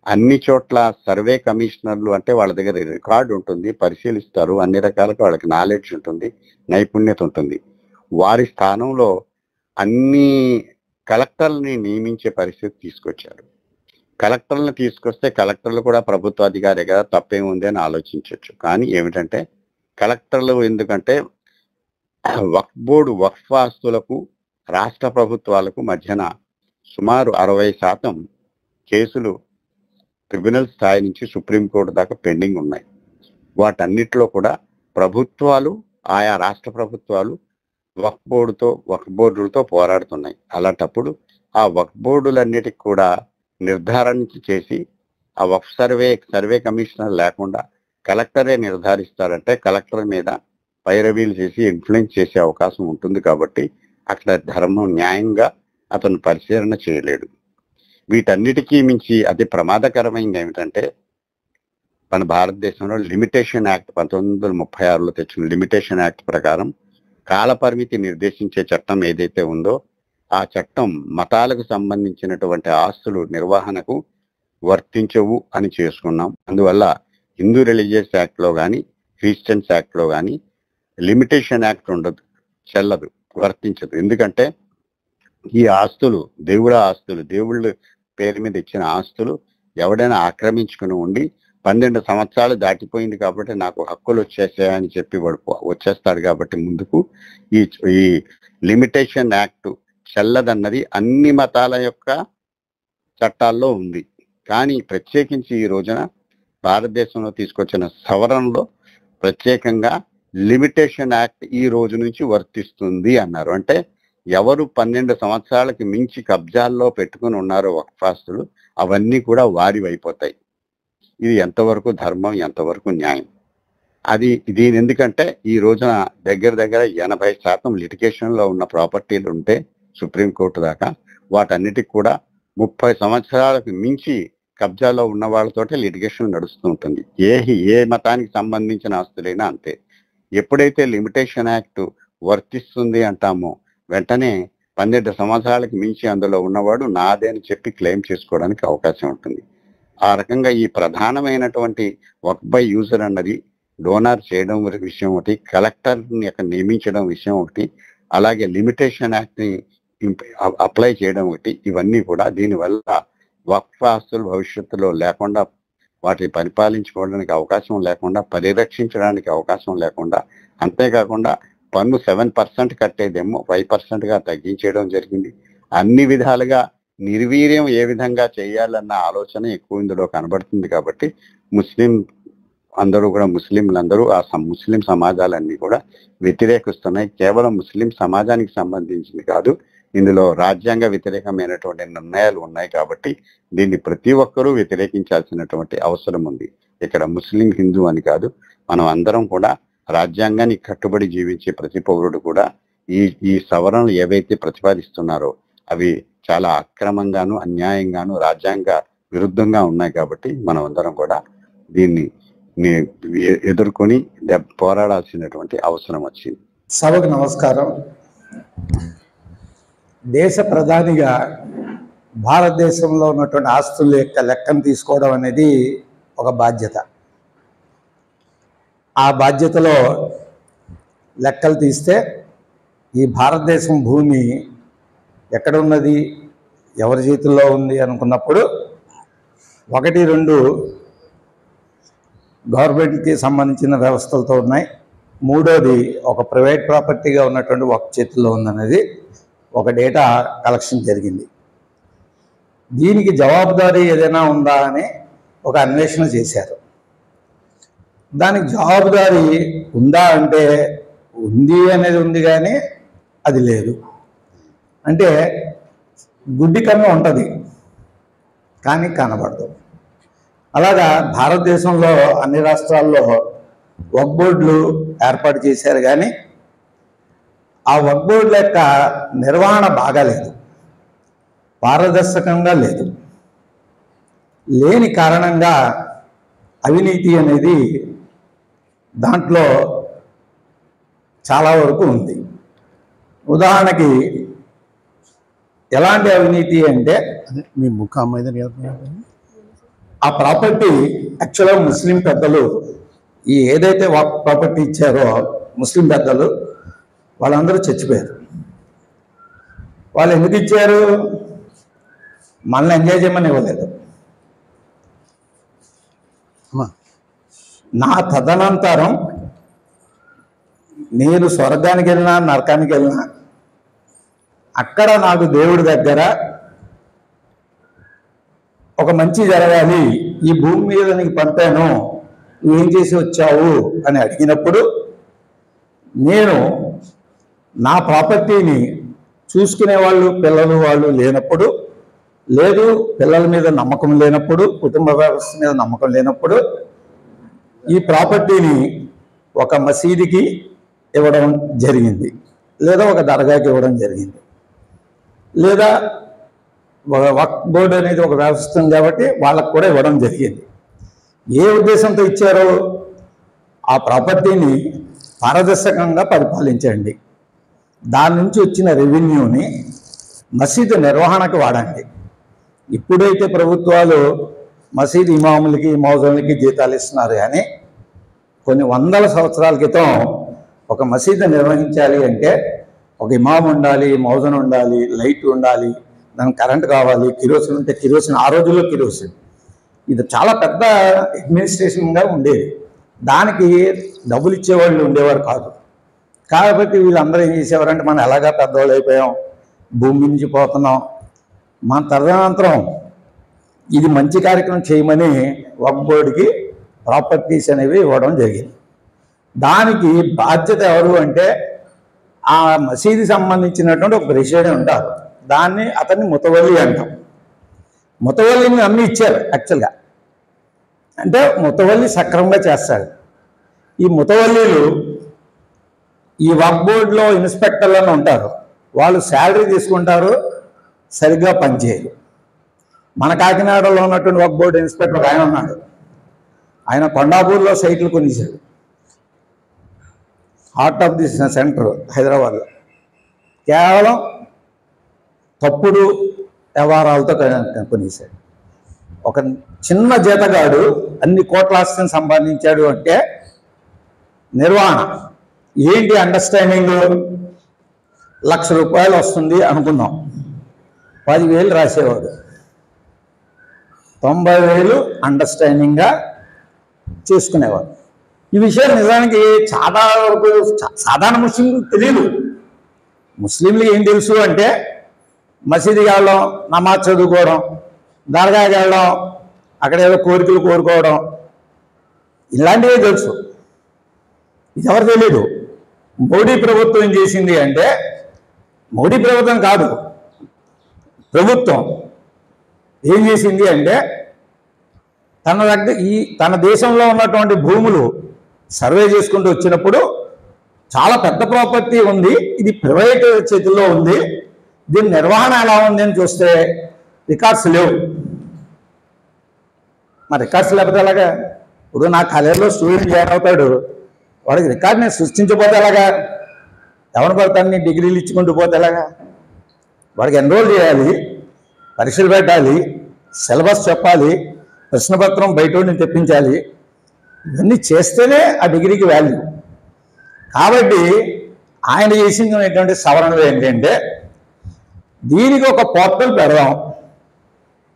D: అన్ని చోట్ల సర్వే కమిషనర్లు అంటే వాళ్ళ దగ్గర రికార్డు ఉంటుంది, పరిశీలిస్తారు, అన్ని రకాలుగా వాళ్ళకి నాలెడ్జ్ ఉంటుంది, నైపుణ్యత ఉంటుంది. వారి స్థానంలో అన్ని కలెక్టర్లని నియమించే పరిస్థితి తీసుకొచ్చారు. కలెక్టర్లను తీసుకొస్తే కలెక్టర్లు కూడా ప్రభుత్వ అధికారి కదా, తప్పేముంది అని ఆలోచించవచ్చు. కానీ ఏమిటంటే కలెక్టర్లు ఎందుకంటే వక్ఫ్ బోర్డు వక్ఫ్ ఆస్తులకు రాష్ట్ర ప్రభుత్వాలకు మధ్యన సుమారు 60% కేసులు ట్రిబ్యునల్ స్థాయి నుంచి సుప్రీంకోర్టు దాకా పెండింగ్ ఉన్నాయి. వాటన్నిటిలో కూడా ప్రభుత్వాలు ఆయా రాష్ట్ర ప్రభుత్వాలు వక్ఫ్ బోర్డులతో పోరాడుతున్నాయి. అలాంటప్పుడు ఆ వక్ఫ్ బోర్డులన్నిటికి కూడా నిర్ధారణ చేసి ఆ వక్ఫ్ సర్వే కమిషనర్ లేకుండా కలెక్టరే నిర్ధారిస్తారంటే కలెక్టర్ మీద పైరవీలు చేసి ఇన్ఫ్లుయెన్స్ చేసే అవకాశం ఉంటుంది. కాబట్టి అక్కడ ధర్మం న్యాయంగా అతను పరిశీలన చేయలేడు. వీటన్నిటికీ మించి అతి ప్రమాదకరమైనది ఏమిటంటే మన భారతదేశంలో లిమిటేషన్ యాక్ట్ 1936లో తెచ్చిన లిమిటేషన్ యాక్ట్ ప్రకారం కాలపరిమితి నిర్దేశించే చట్టం ఏదైతే ఉందో ఆ చట్టం మతాలకు సంబంధించినటువంటి ఆస్తులు నిర్వహణకు వర్తించవు అని చేసుకున్నాం. అందువల్ల హిందూ రిలీజియస్ యాక్ట్ లో కానీ క్రిస్టియన్స్ యాక్ట్ లో కానీ లిమిటేషన్ యాక్ట్ ఉండదు, చెల్లదు, వర్తించదు. ఎందుకంటే ఈ ఆస్తులు దేవుళ్ళ పేరు మీద ఇచ్చిన ఆస్తులు ఎవడైనా ఆక్రమించుకుని ఉండి 12 సంవత్సరాలు దాటిపోయింది కాబట్టి నాకు హక్కులు వచ్చేసాయని చెప్పి వాడు వచ్చేస్తాడు. కాబట్టి ముందుకు ఈ లిమిటేషన్ యాక్ట్ చెల్లదన్నది అన్ని మతాల యొక్క చట్టాల్లో ఉంది. కానీ ప్రత్యేకించి ఈ రోజున భారతదేశంలో తీసుకొచ్చిన సవరణలో ప్రత్యేకంగా లిమిటేషన్ యాక్ట్ ఈ రోజు నుంచి వర్తిస్తుంది అన్నారు. అంటే ఎవరు 12 సంవత్సరాలకి మించి కబ్జాల్లో పెట్టుకుని ఉన్నారో వక్ఫ్ ఆస్తులు అవన్నీ కూడా వారివైపోతాయి. ఇది ఎంతవరకు ధర్మం, ఎంతవరకు న్యాయం? దీని ఎందుకంటే ఈ రోజున దగ్గర 80% లిటిగేషన్ లో ఉన్న ప్రాపర్టీలు ఉంటే సుప్రీంకోర్టు దాకా వాటన్నిటికి కూడా 30 సంవత్సరాలకు మించి కబ్జాలో ఉన్న వాళ్ళతోటే లిటిగేషన్ నడుస్తూ ఉంటుంది. ఏ మతానికి సంబంధించిన ఆస్తులైనా అంతే. ఎప్పుడైతే లిమిటేషన్ యాక్ట్ వర్తిస్తుంది అంటామో వెంటనే 12 సంవత్సరాలకు మించి అందులో ఉన్నవాడు నాదే అని చెప్పి క్లెయిమ్ చేసుకోవడానికి అవకాశం ఉంటుంది. ఆ రకంగా ఈ ప్రధానమైనటువంటి వక్ఫ్ బై యూజర్ అన్నది డోనార్ చేయడం విషయం ఒకటి, కలెక్టర్ని నియమించడం విషయం ఒకటి, అలాగే లిమిటేషన్ యాక్ట్ ని అప్లై చేయడం ఒకటి. ఇవన్నీ కూడా దీనివల్ల వక్ఫ్ ఆస్తులు భవిష్యత్తులో లేకుండా, వాటిని పరిపాలించుకోవడానికి అవకాశం లేకుండా, పరిరక్షించడానికి అవకాశం లేకుండా, అంతేకాకుండా పన్ను 7% కట్టేదేమో 5%గా తగ్గించేయడం జరిగింది. అన్ని విధాలుగా నిర్వీర్యం ఏ విధంగా చేయాలన్న ఆలోచన ఎక్కువ ఇందులో కనబడుతుంది. కాబట్టి ముస్లింలందరూ ఆ ముస్లిం సమాజాలన్నీ కూడా వ్యతిరేకిస్తున్నాయి. కేవలం ముస్లిం సమాజానికి సంబంధించింది కాదు, ఇందులో రాజ్యాంగ వ్యతిరేకమైనటువంటి నిర్ణయాలు ఉన్నాయి. కాబట్టి దీన్ని ప్రతి ఒక్కరూ వ్యతిరేకించాల్సినటువంటి అవసరం ఉంది. ఇక్కడ ముస్లిం హిందూ అని కాదు, మనం అందరం కూడా రాజ్యాంగానికి కట్టుబడి జీవించే ప్రతి పౌరుడు కూడా ఈ సవరణలు ఏవైతే ప్రతిపాదిస్తున్నారో అవి చాలా అక్రమంగాను, అన్యాయంగాను, రాజ్యాంగ విరుద్ధంగా ఉన్నాయి. కాబట్టి మనం అందరం కూడా దీన్ని ఎదుర్కొని పోరాడాల్సినటువంటి అవసరం వచ్చింది.
E: సభకు నమస్కారం. దేశ ప్రధానిగా భారతదేశంలో ఉన్నటువంటి ఆస్తుల యొక్క లెక్కను తీసుకోవడం అనేది ఒక బాధ్యత. ఆ బాధ్యతలో లెక్కలు తీస్తే ఈ భారతదేశం భూమి ఎక్కడ ఉన్నది, ఎవరి చేతుల్లో ఉంది అనుకున్నప్పుడు 1-2 గవర్నమెంట్కి సంబంధించిన వ్యవస్థలతో ఉన్నాయి, 3వది ఒక ప్రైవేట్ ప్రాపర్టీగా ఉన్నటువంటి ఒక చేతుల్లో ఉందనేది ఒక డేటా కలెక్షన్ జరిగింది. దీనికి జవాబుదారీ ఏదైనా ఉందా అని ఒక అన్వేషణ చేశారు. దానికి జవాబుదారీ ఉందా అంటే ఉంది అనేది ఉంది, కానీ అది లేదు. అంటే గుడ్డికన్నా ఉంటుంది కానీ కనబడదు. అలాగా భారతదేశంలో అన్ని రాష్ట్రాల్లో వక్ఫ్ బోర్డులు ఏర్పాటు చేశారు, కానీ ఆ వక్ఫ్ బోర్డుల యొక్క నిర్వహణ బాగాలేదు, పారదర్శకంగా లేదు. లేని కారణంగా అవినీతి అనేది దాంట్లో చాలా వరకు ఉంది. ఉదాహరణకి ఎలాంటి అవినీతి అంటే,
B: మీ ముఖ అమ్మాయి
E: ఆ ప్రాపర్టీ యాక్చువల్గా ముస్లిం పెద్దలు ఈ ఏదైతే ప్రాపర్టీ ఇచ్చారో ముస్లిం పెద్దలు వాళ్ళందరూ చచ్చిపోయారు. వాళ్ళు ఎందుకు ఇచ్చారు? మనల్ని ఎంజాయ్ చేయమని ఇవ్వలేదు. నా తదనంతరం నేను స్వర్గానికి వెళ్ళినా నరకానికి వెళ్ళినా అక్కడ నాకు దేవుడి దగ్గర ఒక మంచి జరగాలి, ఈ భూమి మీద నీకు పంపాను, నువ్వేం చేసి వచ్చావు అని అడిగినప్పుడు నేను నా ప్రాపర్టీని చూసుకునే వాళ్ళు పిల్లలు వాళ్ళు లేనప్పుడు, లేదు పిల్లల మీద నమ్మకం లేనప్పుడు, కుటుంబ వ్యవస్థ మీద నమ్మకం లేనప్పుడు ఈ ప్రాపర్టీని ఒక మసీదుకి ఇవ్వడం జరిగింది, లేదా ఒక దర్గాకి ఇవ్వడం జరిగింది, లేదా వక్ఫ్ బోర్డు అనేది ఒక వ్యవస్థ ఉంది కాబట్టి వాళ్ళకు కూడా ఇవ్వడం జరిగింది. ఏ ఉద్దేశంతో ఇచ్చారో ఆ ప్రాపర్టీని పారదర్శకంగా పరిపాలించండి, దాని నుంచి వచ్చిన రెవెన్యూని మసీదు నిర్వహణకు వాడండి. ఇప్పుడైతే ప్రభుత్వాలు మసీదు ఇమాములకి మౌజన్లకి జీతాలు ఇస్తున్నారు, కానీ కొన్ని వందల సంవత్సరాల క్రితం ఒక మసీదు నిర్వహించాలి అంటే ఒక ఇమాం ఉండాలి, మౌజన్ ఉండాలి, లైట్ ఉండాలి, దానికి కరెంట్ కావాలి, కిరోసిన్ ఉంటే కిరోసిన్, ఆ రోజుల్లో కిరోసిన్, ఇది చాలా పెద్ద అడ్మినిస్ట్రేషన్గా ఉండేది. దానికి డబ్బులు ఇచ్చేవాళ్ళు ఉండేవారు కాదు. కాబట్టి వీళ్ళందరూ ఏం చేసేవారంటే, మనం ఎలాగా పెద్దవాళ్ళు అయిపోయాం, భూమి నుంచి పోతున్నాం, మన తదనంతరం ఇది మంచి కార్యక్రమం చేయమని వక్ఫ్ బోర్డుకి ప్రాపర్టీస్ అనేవి ఇవ్వడం జరిగింది. దానికి బాధ్యత ఎవరు అంటే ఆ మసీదుకి సంబంధించినటువంటి ఒక ప్రెసిడెంట్ ఉంటారు, దాన్ని అతన్ని ముతవల్లి అంటాం. ముతవల్లిని అన్నీ ఇచ్చారు యాక్చువల్గా, అంటే ముతవల్లి సక్రమంగా చేస్తాడు. ఈ ముతవల్లీలు ఈ వక్ఫ్ బోర్డులో ఇన్స్పెక్టర్లను ఉంటారు, వాళ్ళు శాలరీ తీసుకుంటారు, సరిగ్గా పనిచేయరు. మన కాకినాడలో ఉన్నటువంటి వక్ఫ్ బోర్డు ఇన్స్పెక్టర్ ఆయన ఉన్నాడు, ఆయన కొండాపూర్లో సైట్లు కొనిసాడు, హార్ట్ ఆఫ్ ది సెంటర్ హైదరాబాద్లో, కేవలం తప్పుడు వ్యవహారాలతో కొనిసాడు. ఒక చిన్న జీతగాడు అన్ని కోట్ల ఆస్తిని సంపాదించాడు అంటే నిర్వహణ ఏంటి? అండర్స్టాండింగ్, ₹1,00,000 వస్తుంది అనుకుందాం, 10,000 రాసేవాడు, 90,000 అండర్స్టాండింగ్గా చేసుకునేవాడు. ఈ విషయం నిజానికి చాలా వరకు సాధారణ ముస్లింలకు తెలియదు. ముస్లింలు ఏం తెలుసు అంటే మసీదుకి వెళ్ళడం, నమాజ్ చదువుకోవడం, దర్గాకి వెళ్ళడం, అక్కడ ఏదో కోరికలు కోరుకోవడం, ఇలాంటివే తెలుసు. ఇది ఎవరు తెలియదు. మోడీ ప్రభుత్వం ఏం చేసింది అంటే, మోడీ ప్రభుత్వం కాదు, ప్రభుత్వం ఏం చేసింది అంటే తన దగ్గర తన దేశంలో ఉన్నటువంటి భూములు సర్వే చేసుకుంటూ వచ్చినప్పుడు చాలా పెద్ద ప్రాపర్టీ ఉంది, ఇది ప్రైవేట్ చేతుల్లో ఉంది, దీని నిర్వహణ ఎలా ఉంది అని చూస్తే రికార్డ్స్ లేవు. మరి రికార్డ్స్ లేకపోతే ఎలాగా? ఇప్పుడు నా కాలేజీలో స్టూడెంట్ జాయిన్ అవుతాడు, వాడికి రికార్డ్ నేను సృష్టించకపోతే ఎలాగా? ఎవరు పడతాను డిగ్రీలు ఇచ్చుకుంటూ పోతే ఎలాగా? వాడికి ఎన్రోల్ చేయాలి, పరీక్షలు పెట్టాలి, సిలబస్ చెప్పాలి, ప్రశ్నపత్రం బయట నుంచి తెప్పించాలి, ఇవన్నీ చేస్తేనే ఆ డిగ్రీకి వాల్యూ. కాబట్టి ఆయన చేసినటువంటి సవరణలు ఏంటంటే దీనికి ఒక పోర్టల్ పెడదాం,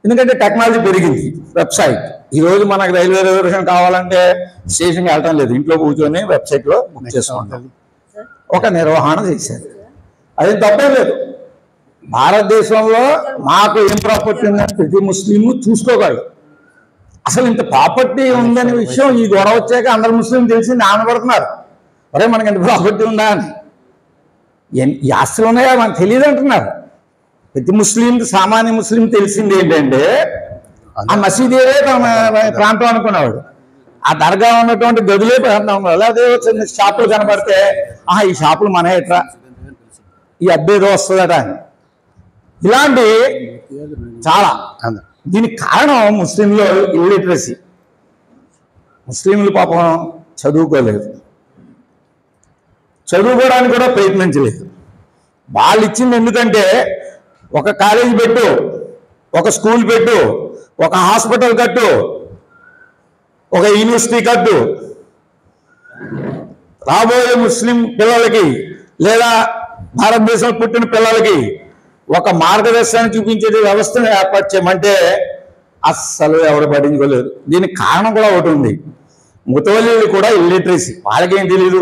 E: ఎందుకంటే టెక్నాలజీ పెరిగింది, వెబ్సైట్. ఈరోజు మనకు రైల్వే రిజర్వేషన్ కావాలంటే స్టేషన్కి వెళ్ళటం లేదు, ఇంట్లో కూర్చొని వెబ్సైట్లో బుక్ చేసుకుంటాం. ఒక నిర్వహణ చేశారు, అది తప్పేం లేదు. భారతదేశంలో మాకు ఏం ప్రాపర్టీ ఉందని ప్రతి ముస్లిము చూసుకోగలడు. అసలు ఇంత ప్రాపర్టీ ఉందనే విషయం ఈ గొడవ వచ్చాక అందరు ముస్లిం తెలిసి ఆనందపడుతున్నారు. అరే మనకి ఇంత ప్రాపర్టీ ఉందా అని. ఈ ఆస్తులు ఉన్నాయా మనకు తెలియదు అంటున్నారు. ప్రతి ముస్లిం, సామాన్య ముస్లిం తెలిసింది ఏంటంటే ఆ మసీదే తమ ప్రాంతం అనుకునేవాడు. ఆ దర్గా ఉన్నటువంటి గదులే ప్రాంతం. అలాగే చిన్న షాపులు కనబడితే ఈ షాపులు మన ఎట్రా, ఈ అబ్బేదో వస్తుందట అని. ఇలాంటి చాలా. దీనికి కారణం ముస్లింలో ఇల్లిటరసీ. ముస్లింలు పాపం చదువుకోలేదు, చదువుకోవడానికి కూడా ప్రయత్నించలేదు. వాళ్ళు ఇచ్చింది ఎందుకంటే ఒక కాలేజీ పెట్టు, ఒక స్కూల్ పెట్టు, ఒక హాస్పిటల్ కట్టు, ఒక యూనివర్సిటీ కట్టు, రాబోయే ముస్లిం పిల్లలకి లేదా భారతదేశంలో పుట్టిన పిల్లలకి ఒక మార్గదర్శనాన్ని చూపించే వ్యవస్థను ఏర్పాటు చేయమంటే అస్సలు ఎవరు పట్టించుకోలేదు. దీనికి కారణం కూడా ఒకటి ఉంది. ముతవల్లీలు కూడా ఇల్లిటరసీ, వాళ్ళకేం తెలీదు.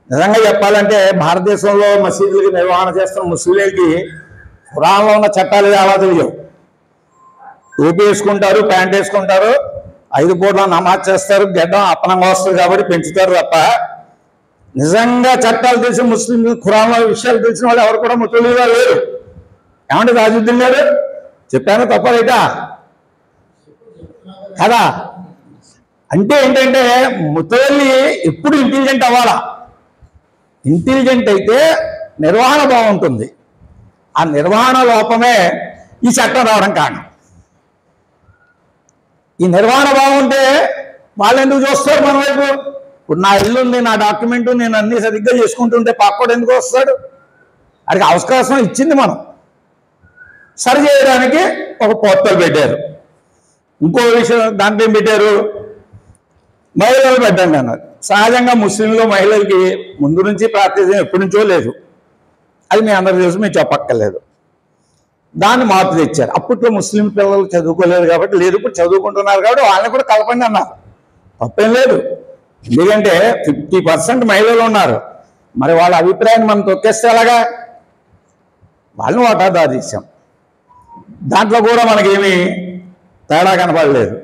E: నిజంగా చెప్పాలంటే భారతదేశంలో మసీదులకి నిర్వహణ చేస్తున్న ముస్లింలకి ఖురాన్లో ఉన్న చట్టాలు ఎలా తెలియవు. టోపీ వేసుకుంటారు, ప్యాంట్ వేసుకుంటారు, 5 పూట్ల నమాజ్ చేస్తారు, గడ్డం అప్పనంగా వస్తుంది కాబట్టి పెంచుతారు తప్ప నిజంగా చట్టాలు తెలిసిన ముస్లిం, ఖురాన్లో విషయాలు తెలిసిన వాళ్ళు ఎవరు కూడా ముతవల్లీగా లేరు. ఏమంటే రాజుద్దీన్ గారు చెప్పాను తప్ప రైటా కదా? అంటే ఏంటంటే ముతవల్లి ఎప్పుడు ఇంటెలిజెంట్ అవ్వాలా. ఇంటెలిజెంట్ అయితే నిర్వహణ బాగుంటుంది. ఆ నిర్వహణ లోపమే ఈ చట్టం రావడం కారణం. ఈ నిర్వహణ బాగుంటే వాళ్ళు ఎందుకు చూస్తారు మన వైపు? ఇప్పుడు నా ఇల్లు ఉంది, నా డాక్యుమెంట్, నేను అన్ని సరిగ్గా చేసుకుంటుంటే పక్కోడు ఎందుకు వస్తాడు? అడిగి అవకాశం ఇచ్చింది మనం. సరి చేయడానికి ఒక పోర్టల్ పెట్టారు. ఇంకో విషయం దాంట్లో ఏం పెట్టారు? మహిళలు పెట్టండి అన్నారు. సహజంగా ముస్లింలో మహిళలకి ముందు నుంచి ప్రాతినిధ్యం ఎప్పటి నుంచో లేదు. అది మీ అందరి తెలుసు, మేము చెప్పక్కర్లేదు. దాన్ని మార్పు తెచ్చారు. అప్పట్లో ముస్లిం పిల్లలు చదువుకోలేదు కాబట్టి లేదు, ఇప్పుడు చదువుకుంటున్నారు కాబట్టి వాళ్ళని కూడా కలపండి అన్నారు. తప్పేం లేదు. ఎందుకంటే 50% మహిళలు ఉన్నారు. మరి వాళ్ళ అభిప్రాయాన్ని మనం తొక్కేస్తే అలాగా వాళ్ళని వాటాదారు చేశాం. దాంట్లో కూడా మనకేమీ తేడా కనపడలేదు.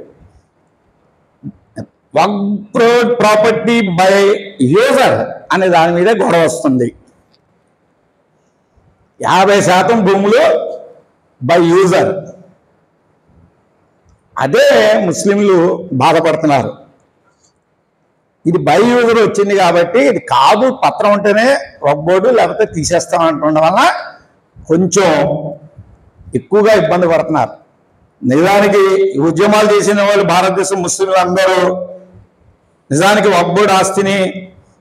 E: వక్ఫ్ ప్రాపర్టీ బై యూజర్ అనే దాని మీద గొడవ వస్తుంది. 50% భూములు బై యూజర్. అదే ముస్లింలు బాధపడుతున్నారు. ఇది బై యూజర్ వచ్చింది కాబట్టి ఇది కాదు, పత్రం ఉంటేనే వక్ఫ్ బోర్డు లేకపోతే తీసేస్తాం అంటుండడం వల్ల కొంచెం ఎక్కువగా ఇబ్బంది పడుతున్నారు. నిజానికి ఉద్యమాలు చేసిన వాళ్ళు భారతదేశం ముస్లింలు అందరూ నిజానికి వక్ఫ్ బోర్డు ఆస్తిని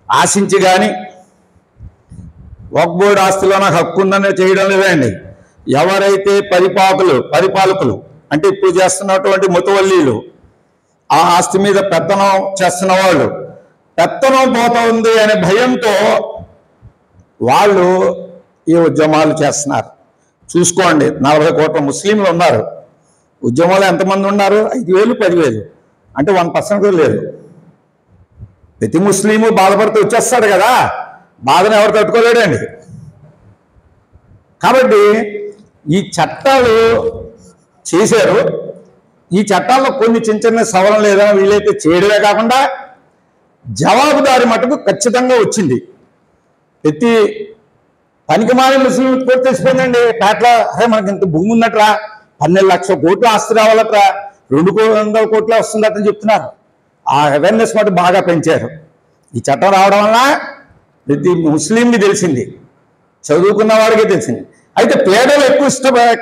E: ఆశించి కానీ వక్ఫ్ బోర్డు ఆస్తిలో నాకు హక్కు ఉందని చేయడం లేదండి. ఎవరైతే పరిపాలకులు అంటే ఇప్పుడు చేస్తున్నటువంటి ముతవల్లీలు ఆ ఆస్తి మీద పెత్తనం చేస్తున్న వాళ్ళు, పెత్తనం పోతా ఉంది అనే భయంతో వాళ్ళు ఈ ఉద్యమాలు చేస్తున్నారు. చూసుకోండి, 40 కోట్ల ముస్లింలు ఉన్నారు. ఉద్యమాలు ఎంతమంది ఉన్నారు? 5,000, 10,000 అంటే 1% కూడా లేదు. ప్రతి ముస్లిము బాధపడుతూ వచ్చేస్తాడు కదా, బాధను ఎవరు తట్టుకోలేడండి. కాబట్టి ఈ చట్టాలు చేశారు. ఈ చట్టాల్లో కొన్ని చిన్న సవరణలు ఏదైనా వీలైతే చేయడమే కాకుండా జవాబుదారి మటుకు ఖచ్చితంగా వచ్చింది. ప్రతి పనికిమాలి ముస్లిం కోర్టు తెచ్చిపోయిందండి పేటలో. అరే మనకి ఇంత భూమి ఉన్నట్రా, 12 లక్షల కోట్లు ఆస్తి రావాలట్రా, 200 కోట్లే వస్తుందటని చెప్తున్నారు. ఆ అవేర్నెస్ మటు బాగా పెంచారు. ఈ చట్టం రావడం వల్ల ప్రతి ముస్లింకి తెలిసింది, చదువుకున్న వాడికి తెలిసింది. అయితే ప్లేడర్లు ఎక్కువ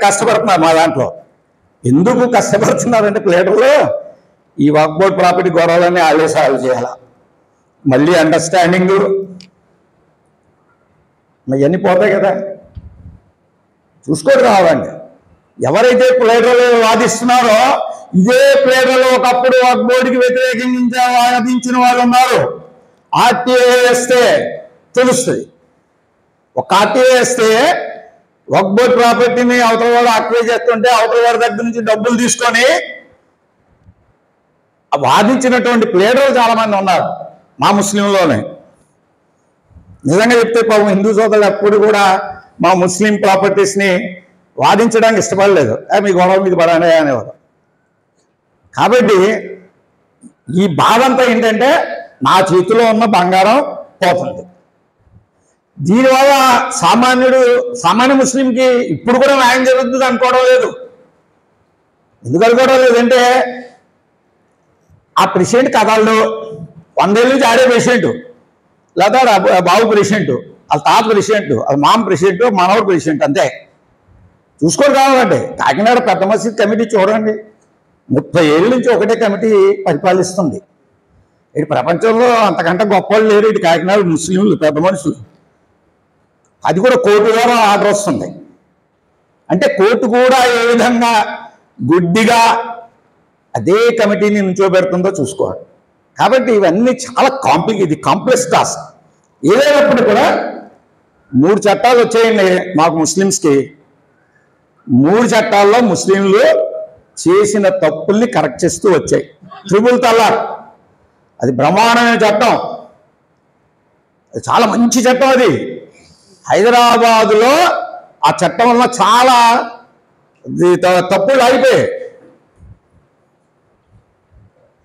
E: కష్టపడుతున్నారు. మా దాంట్లో ఎందుకు కష్టపడుతున్నారంటే ప్లేడర్లు ఈ వక్ఫ్ బోర్డ్ ప్రాపర్టీ గొడవలన్నీ వాళ్ళే సాల్వ్ చేయాల. మళ్ళీ అండర్స్టాండింగ్ ఇవన్నీ పోతాయి కదా, చూసుకొని రావాలండి. ఎవరైతే ప్లేడర్లు వాదిస్తున్నారో ఇదే ప్లేడర్లు ఒకప్పుడు వక్ఫ్ బోర్డుకి వ్యతిరేకించి వాదించిన వాళ్ళు ఉన్నారు. ఆర్టీఐ వేస్తే తెలుస్తుంది. ఒక ఆర్టీఐ వేస్తే వక్ఫ్ బోర్డ్ ప్రాపర్టీని అవతల వాడు ఆక్యుపై చేస్తుంటే అవతల వాడి దగ్గర నుంచి డబ్బులు తీసుకొని వాదించినటువంటి ప్లేడర్లు చాలా మంది ఉన్నారు మా ముస్లింలోనే. నిజంగా చెప్తే పాపం హిందూ సోదరులు ఎప్పుడు కూడా మా ముస్లిం ప్రాపర్టీస్ని వాదించడానికి ఇష్టపడలేదు. మీ గొడవ మీద పడానే అనేవారు. కాబట్టి ఈ బాధ అంతా ఏంటంటే నా చేతిలో ఉన్న బంగారం పోతుంది. దీనివల్ల సామాన్య ముస్లింకి ఇప్పుడు కూడా న్యాయం జరుగుతుంది అనుకోవడం లేదు. ఎందుకు అనుకోవడం లేదంటే ఆ ప్రెసిడెంట్ కథల్లో 100 ఏళ్ళ నుంచి ఆడే ప్రెసిడెంట్, లేదా బాబు ప్రెసిడెంట్, వాళ్ళ తాత ప్రెసిడెంట్, వాళ్ళ మామ ప్రెసిడెంట్, మనవడు ప్రెసిడెంట్, అంతే. చూసుకోరు కావాలంటే కాకినాడ పెద్ద మసీద్ కమిటీ చూడండి, 30 ఏళ్ళ నుంచి ఒకటే కమిటీ పరిపాలిస్తుంది. ఇటు ప్రపంచంలో అంతకంటే గొప్ప వాళ్ళు లేరు. ఇటు కాకినాడ ముస్లింలు పెద్ద మనుషులు. అది కూడా కోర్టు ద్వారా ఆర్డర్ వస్తుంది. అంటే కోర్టు కూడా ఏ విధంగా గుడ్డిగా అదే కమిటీని నుంచోబెడుతుందో చూసుకోవాలి. కాబట్టి ఇవన్నీ చాలా కాంప్లెక్స్ టాస్క్. ఏదైనప్పుడు కూడా 3 చట్టాలు వచ్చాయండి మాకు ముస్లిమ్స్కి. 3 చట్టాల్లో ముస్లింలు చేసిన తప్పుల్ని కరెక్ట్ చేస్తూ వచ్చాయి. త్రిపుల్ తలాక్ అది బ్రహ్మాండమైన చట్టం, అది చాలా మంచి చట్టం. అది హైదరాబాదులో ఆ చట్టం వల్ల చాలా తప్పులు అయిపోయాయి.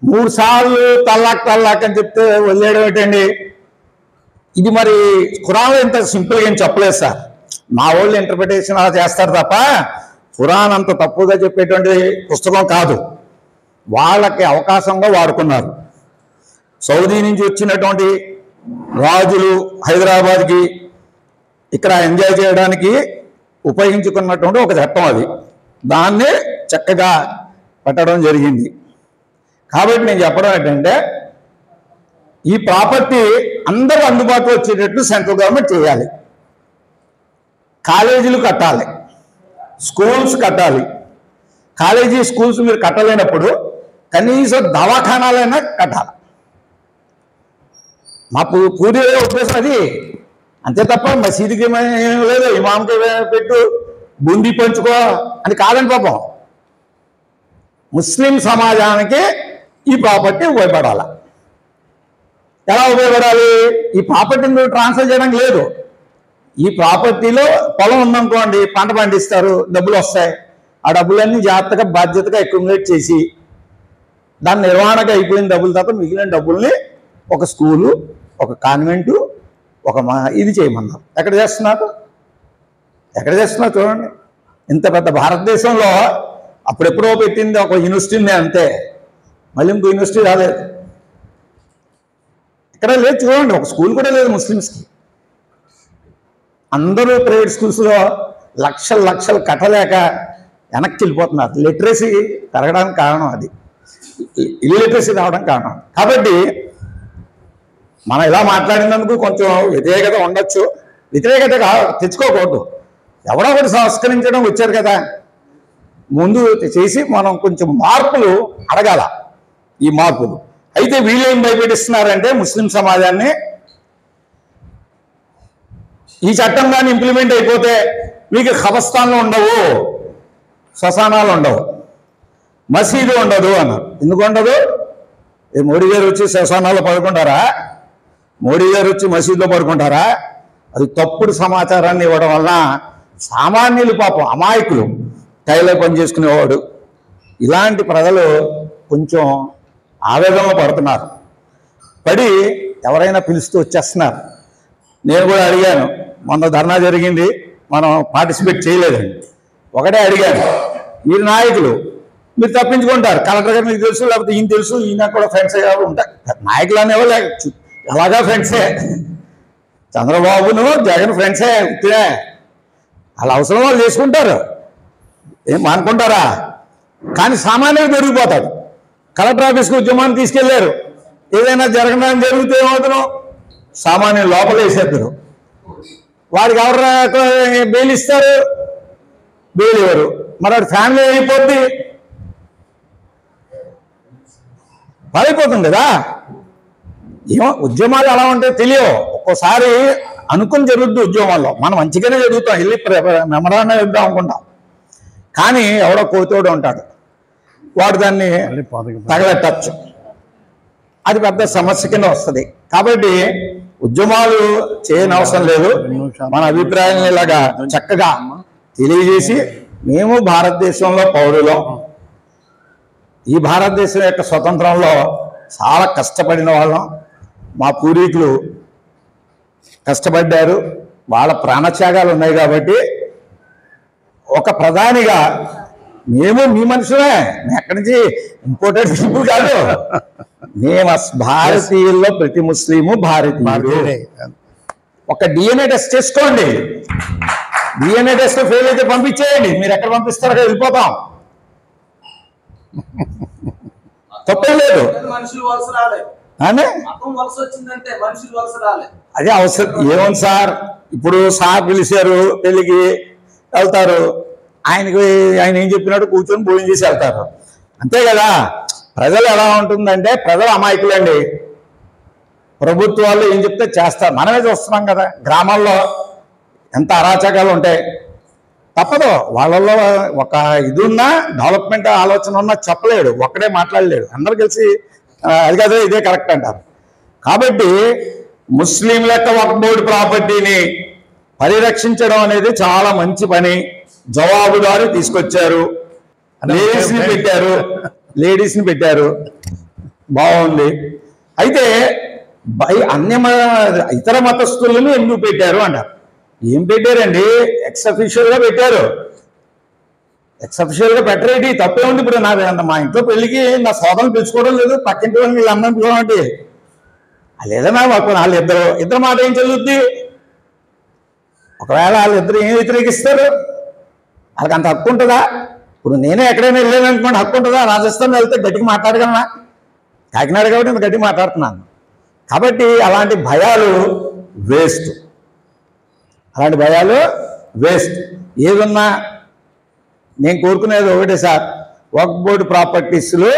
E: 3 సార్లు తల్లాక్ అని చెప్తే వదిలేయడం ఏంటండి? ఇది మరి ఖురాన్లో ఇంత సింపుల్గా ఏం చెప్పలేదు సార్. మా వాళ్ళు ఇంటర్ప్రిటేషన్ అలా చేస్తారు తప్ప ఖురాన్ అంత తప్పుగా చెప్పేటువంటి పుస్తకం కాదు. వాళ్ళకి అవకాశంగా వాడుకున్నారు. సౌదీ నుంచి వచ్చినటువంటి రాజులు హైదరాబాద్కి ఇక్కడ ఎంజాయ్ చేయడానికి ఉపయోగించుకున్నటువంటి ఒక చట్టం అది. దాన్ని చక్కగా పెట్టడం జరిగింది. కాబట్టి నేను చెప్పడం ఏంటంటే ఈ ప్రాపర్టీ అందరూ అందుబాటులో వచ్చేటట్లు సెంట్రల్ గవర్నమెంట్ చేయాలి. కాలేజీలు కట్టాలి, స్కూల్స్ కట్టాలి. స్కూల్స్ మీరు కట్టలేనప్పుడు కనీసం దవాఖానాలైనా కట్టాలి. మా పూర్తి ఉద్దేశం అది. అంతే తప్ప మసీదుకి లేదు, ఇమాంకి పెట్టు, బుందీ పంచుకో అని కాదని. పాపం ముస్లిం సమాజానికి ఈ ప్రాపర్టీ ఉపయోగపడాలి. ఎలా ఉపయోగపడాలి? ఈ ప్రాపర్టీని ట్రాన్స్ఫర్ చేయడం లేదు. ఈ ప్రాపర్టీలో పొలం ఉందనుకోండి, పంట పండిస్తారు, డబ్బులు వస్తాయి. ఆ డబ్బులన్నీ జాగ్రత్తగా బాధ్యతగా అక్యుములేట్ చేసి దాని నిర్వహణగా అయిపోయిన డబ్బులు తప్ప మిగిలిన డబ్బుల్ని ఒక స్కూలు, ఒక కాన్వెంటు, ఇది చేయమన్నారు. ఎక్కడ చేస్తున్నారు చూడండి. ఇంత పెద్ద భారతదేశంలో అప్పుడెప్పుడో పెట్టింది ఒక యూనివర్సిటీనే, అంతే. మళ్ళీ ఇంకో యూనివర్సిటీ రాలేదు. ఇక్కడ లేదు చూడండి, ఒక స్కూల్ కూడా లేదు ముస్లిమ్స్కి. అందరూ ప్రైవేట్ స్కూల్స్లో లక్షలు కట్టలేక వెనక్కి వెళ్ళిపోతున్నారు. లిటరసీ పెరగడానికి కారణం అది, ఇల్లిటరసీ రావడానికి కారణం. కాబట్టి మనం ఇలా మాట్లాడినందుకు కొంచెం వ్యతిరేకత ఉండొచ్చు. వ్యతిరేకత తెచ్చుకోకూడదు. ఎవరో ఒకటి సంస్కరించడం వచ్చారు కదా, ముందు చేసి మనం కొంచెం మార్పులు అడగాల. ఈ మార్పులు అయితే వీళ్ళు ఏం భయపెట్టిస్తున్నారంటే ముస్లిం సమాజాన్ని, ఈ చట్టం కానీ ఇంప్లిమెంట్ అయిపోతే మీకు ఖబర్స్థాన్లు ఉండవు, శ్మశానాలు ఉండవు, మసీదు ఉండదు అన్నారు. ఎందుకు ఉండదు? మోడీ గారు వచ్చి శ్మశానాల్లో పడుకుంటారా? మోడీ గారు వచ్చి మసీదులో పడుకుంటారా? అది తప్పుడు సమాచారాన్ని ఇవ్వడం వల్ల సామాన్యులు పాపం అమాయకులు, టైలర్ పని చేసుకునేవాడు, ఇలాంటి ప్రజలు కొంచెం ఆవేదనలో పడుతున్నారు. పడి ఎవరైనా పిలుస్తూ వచ్చేస్తున్నారు. నేను కూడా అడిగాను, మొన్న ధర్నా జరిగింది, మనం పార్టిసిపేట్ చేయలేదండి. ఒకటే అడిగాను, మీరు నాయకులు, మీరు తప్పించుకుంటారు. కలెక్టర్ గారు మీకు తెలుసు, లేకపోతే ఈయన తెలుసు, ఈయన కూడా ఫ్రెండ్సే కాబట్టి ఉంటారు. నాయకులు అనేవాళ్ళు ఎలాగా ఫ్రెండ్సే. చంద్రబాబును జగన్ ఫ్రెండ్సే, ఇప్పుడే వాళ్ళ అవసరం వాళ్ళు చేసుకుంటారు, ఏం అనుకుంటారా? కానీ సామాన్యుడు పెరిగిపోతాడు. కలెక్టర్ ఆఫీస్కి ఉద్యమాన్ని తీసుకెళ్లారు, ఏదైనా జరగడానికి జరిగితే ఏమవుతున్నాం? సామాన్యులు లోపల వేసేద్దరు. వాడికి ఎవరు బెయిల్ ఇస్తారు? బెయిల్ ఇవ్వరు. మరి వాడి ఫ్యామిలీ అయిపోద్ది, పడిపోతుంది కదా. ఏమో ఉద్యమాలు ఎలా ఉంటాయో తెలియవు. ఒక్కోసారి అనుకుని జరుగుద్ది ఉద్యమాల్లో, మనం మంచిగానే జరుగుతాం, వెళ్ళి మెమరాండం ఇద్దాం అనుకుంటాం. కానీ ఎవడో కోతోడు ఉంటాడు, వాడు దాన్ని తగలెట్టచ్చు. అది పెద్ద సమస్య కింద వస్తుంది. కాబట్టి ఉద్యమాలు చేయని అవసరం లేదు. మన అభిప్రాయాన్ని ఇలాగా చక్కగా తెలియజేసి, మేము భారతదేశంలో పౌరులం, ఈ భారతదేశం యొక్క స్వతంత్రంలో చాలా కష్టపడిన వాళ్ళం. మా పూర్వీకులు కష్టపడ్డారు, వాళ్ళ ప్రాణత్యాగాలు ఉన్నాయి. కాబట్టి ఒక ప్రధానిగా మేము మీ మనుషులే, ఎక్కడి నుంచి ఇంపోర్టెడ్ పీపుల్ కాదు. మేము భారతీయుల్లో ప్రతి ముస్లిము భారతీయుడు. ఒక డిఎన్ఏ టెస్ట్ చేసుకోండి. డిఎన్ఏ టెస్ట్ ఫెయిల్ అయితే పంపించేయండి. మీరు ఎక్కడ పంపిస్తారో అక్కడ వెళ్ళిపోతాం, తప్పేం లేదు. అదే అవసరం ఏముంది సార్. ఇప్పుడు సార్ పిలిచారు, పెళ్ళికి వెళ్తారు, ఆయన ఏం చెప్పినట్టు కూర్చొని భోజనం చేసి వెళ్తారు, అంతే కదా. ప్రజలు ఎలా ఉంటుందంటే, ప్రజలు అమాయకులండి. ప్రభుత్వాలు ఏం చెప్తే చేస్తారు. మనమే చూస్తున్నాం కదా, గ్రామాల్లో ఎంత అరాచకాలు ఉంటాయి. తప్పదు, వాళ్ళల్లో ఒక ఇది ఉన్నా, డెవలప్మెంట్ ఆలోచన ఉన్నా చెప్పలేడు, ఒక్కడే మాట్లాడలేడు. అందరు కలిసి అది కదా ఇదే కరెక్ట్ అంటారు. కాబట్టి ముస్లింల యొక్క వక్ఫ్ బోర్డు ప్రాపర్టీని పరిరక్షించడం అనేది చాలా మంచి పని. జవాబుదారు తీసుకొచ్చారు, లేడీస్ని పెట్టారు, బాగుంది. అయితే ఇతర మతస్థులను ఎందుకు పెట్టారు అంటారు. ఏం పెట్టారండి? ఎక్స్ అఫీషియల్గా పెట్టారు. ఎక్స్ అఫీషియల్గా పెట్టరేటి, తప్పే ఉంది. ఇప్పుడు మా ఇంట్లో పెళ్ళికి నా సోదరులు పిలుచుకోవడం లేదు, పక్కింటి వాళ్ళని వీళ్ళందరం పిలవండి. లేదన్నా వాళ్ళిద్దరు మాట ఏం చదువుద్ది? ఒకవేళ వాళ్ళిద్దరు ఏం వ్యతిరేకిస్తారు? వాళ్ళకి అంత హక్కు ఉంటుందా? ఇప్పుడు నేనే ఎక్కడైనా వెళ్ళాను అనుకోండి, హక్కు ఉంటుందా? రాజస్థాన్ వెళ్తే గట్టిగా మాట్లాడగలనా? కాకినాడ కాబట్టి ఇంత గట్టిగా మాట్లాడుతున్నాను. కాబట్టి అలాంటి భయాలు వేస్ట్, అలాంటి భయాలు వేస్ట్. ఏదన్నా నేను కోరుకునేది ఒకటే సార్, వక్ఫ్ బోర్డు ప్రాపర్టీస్లు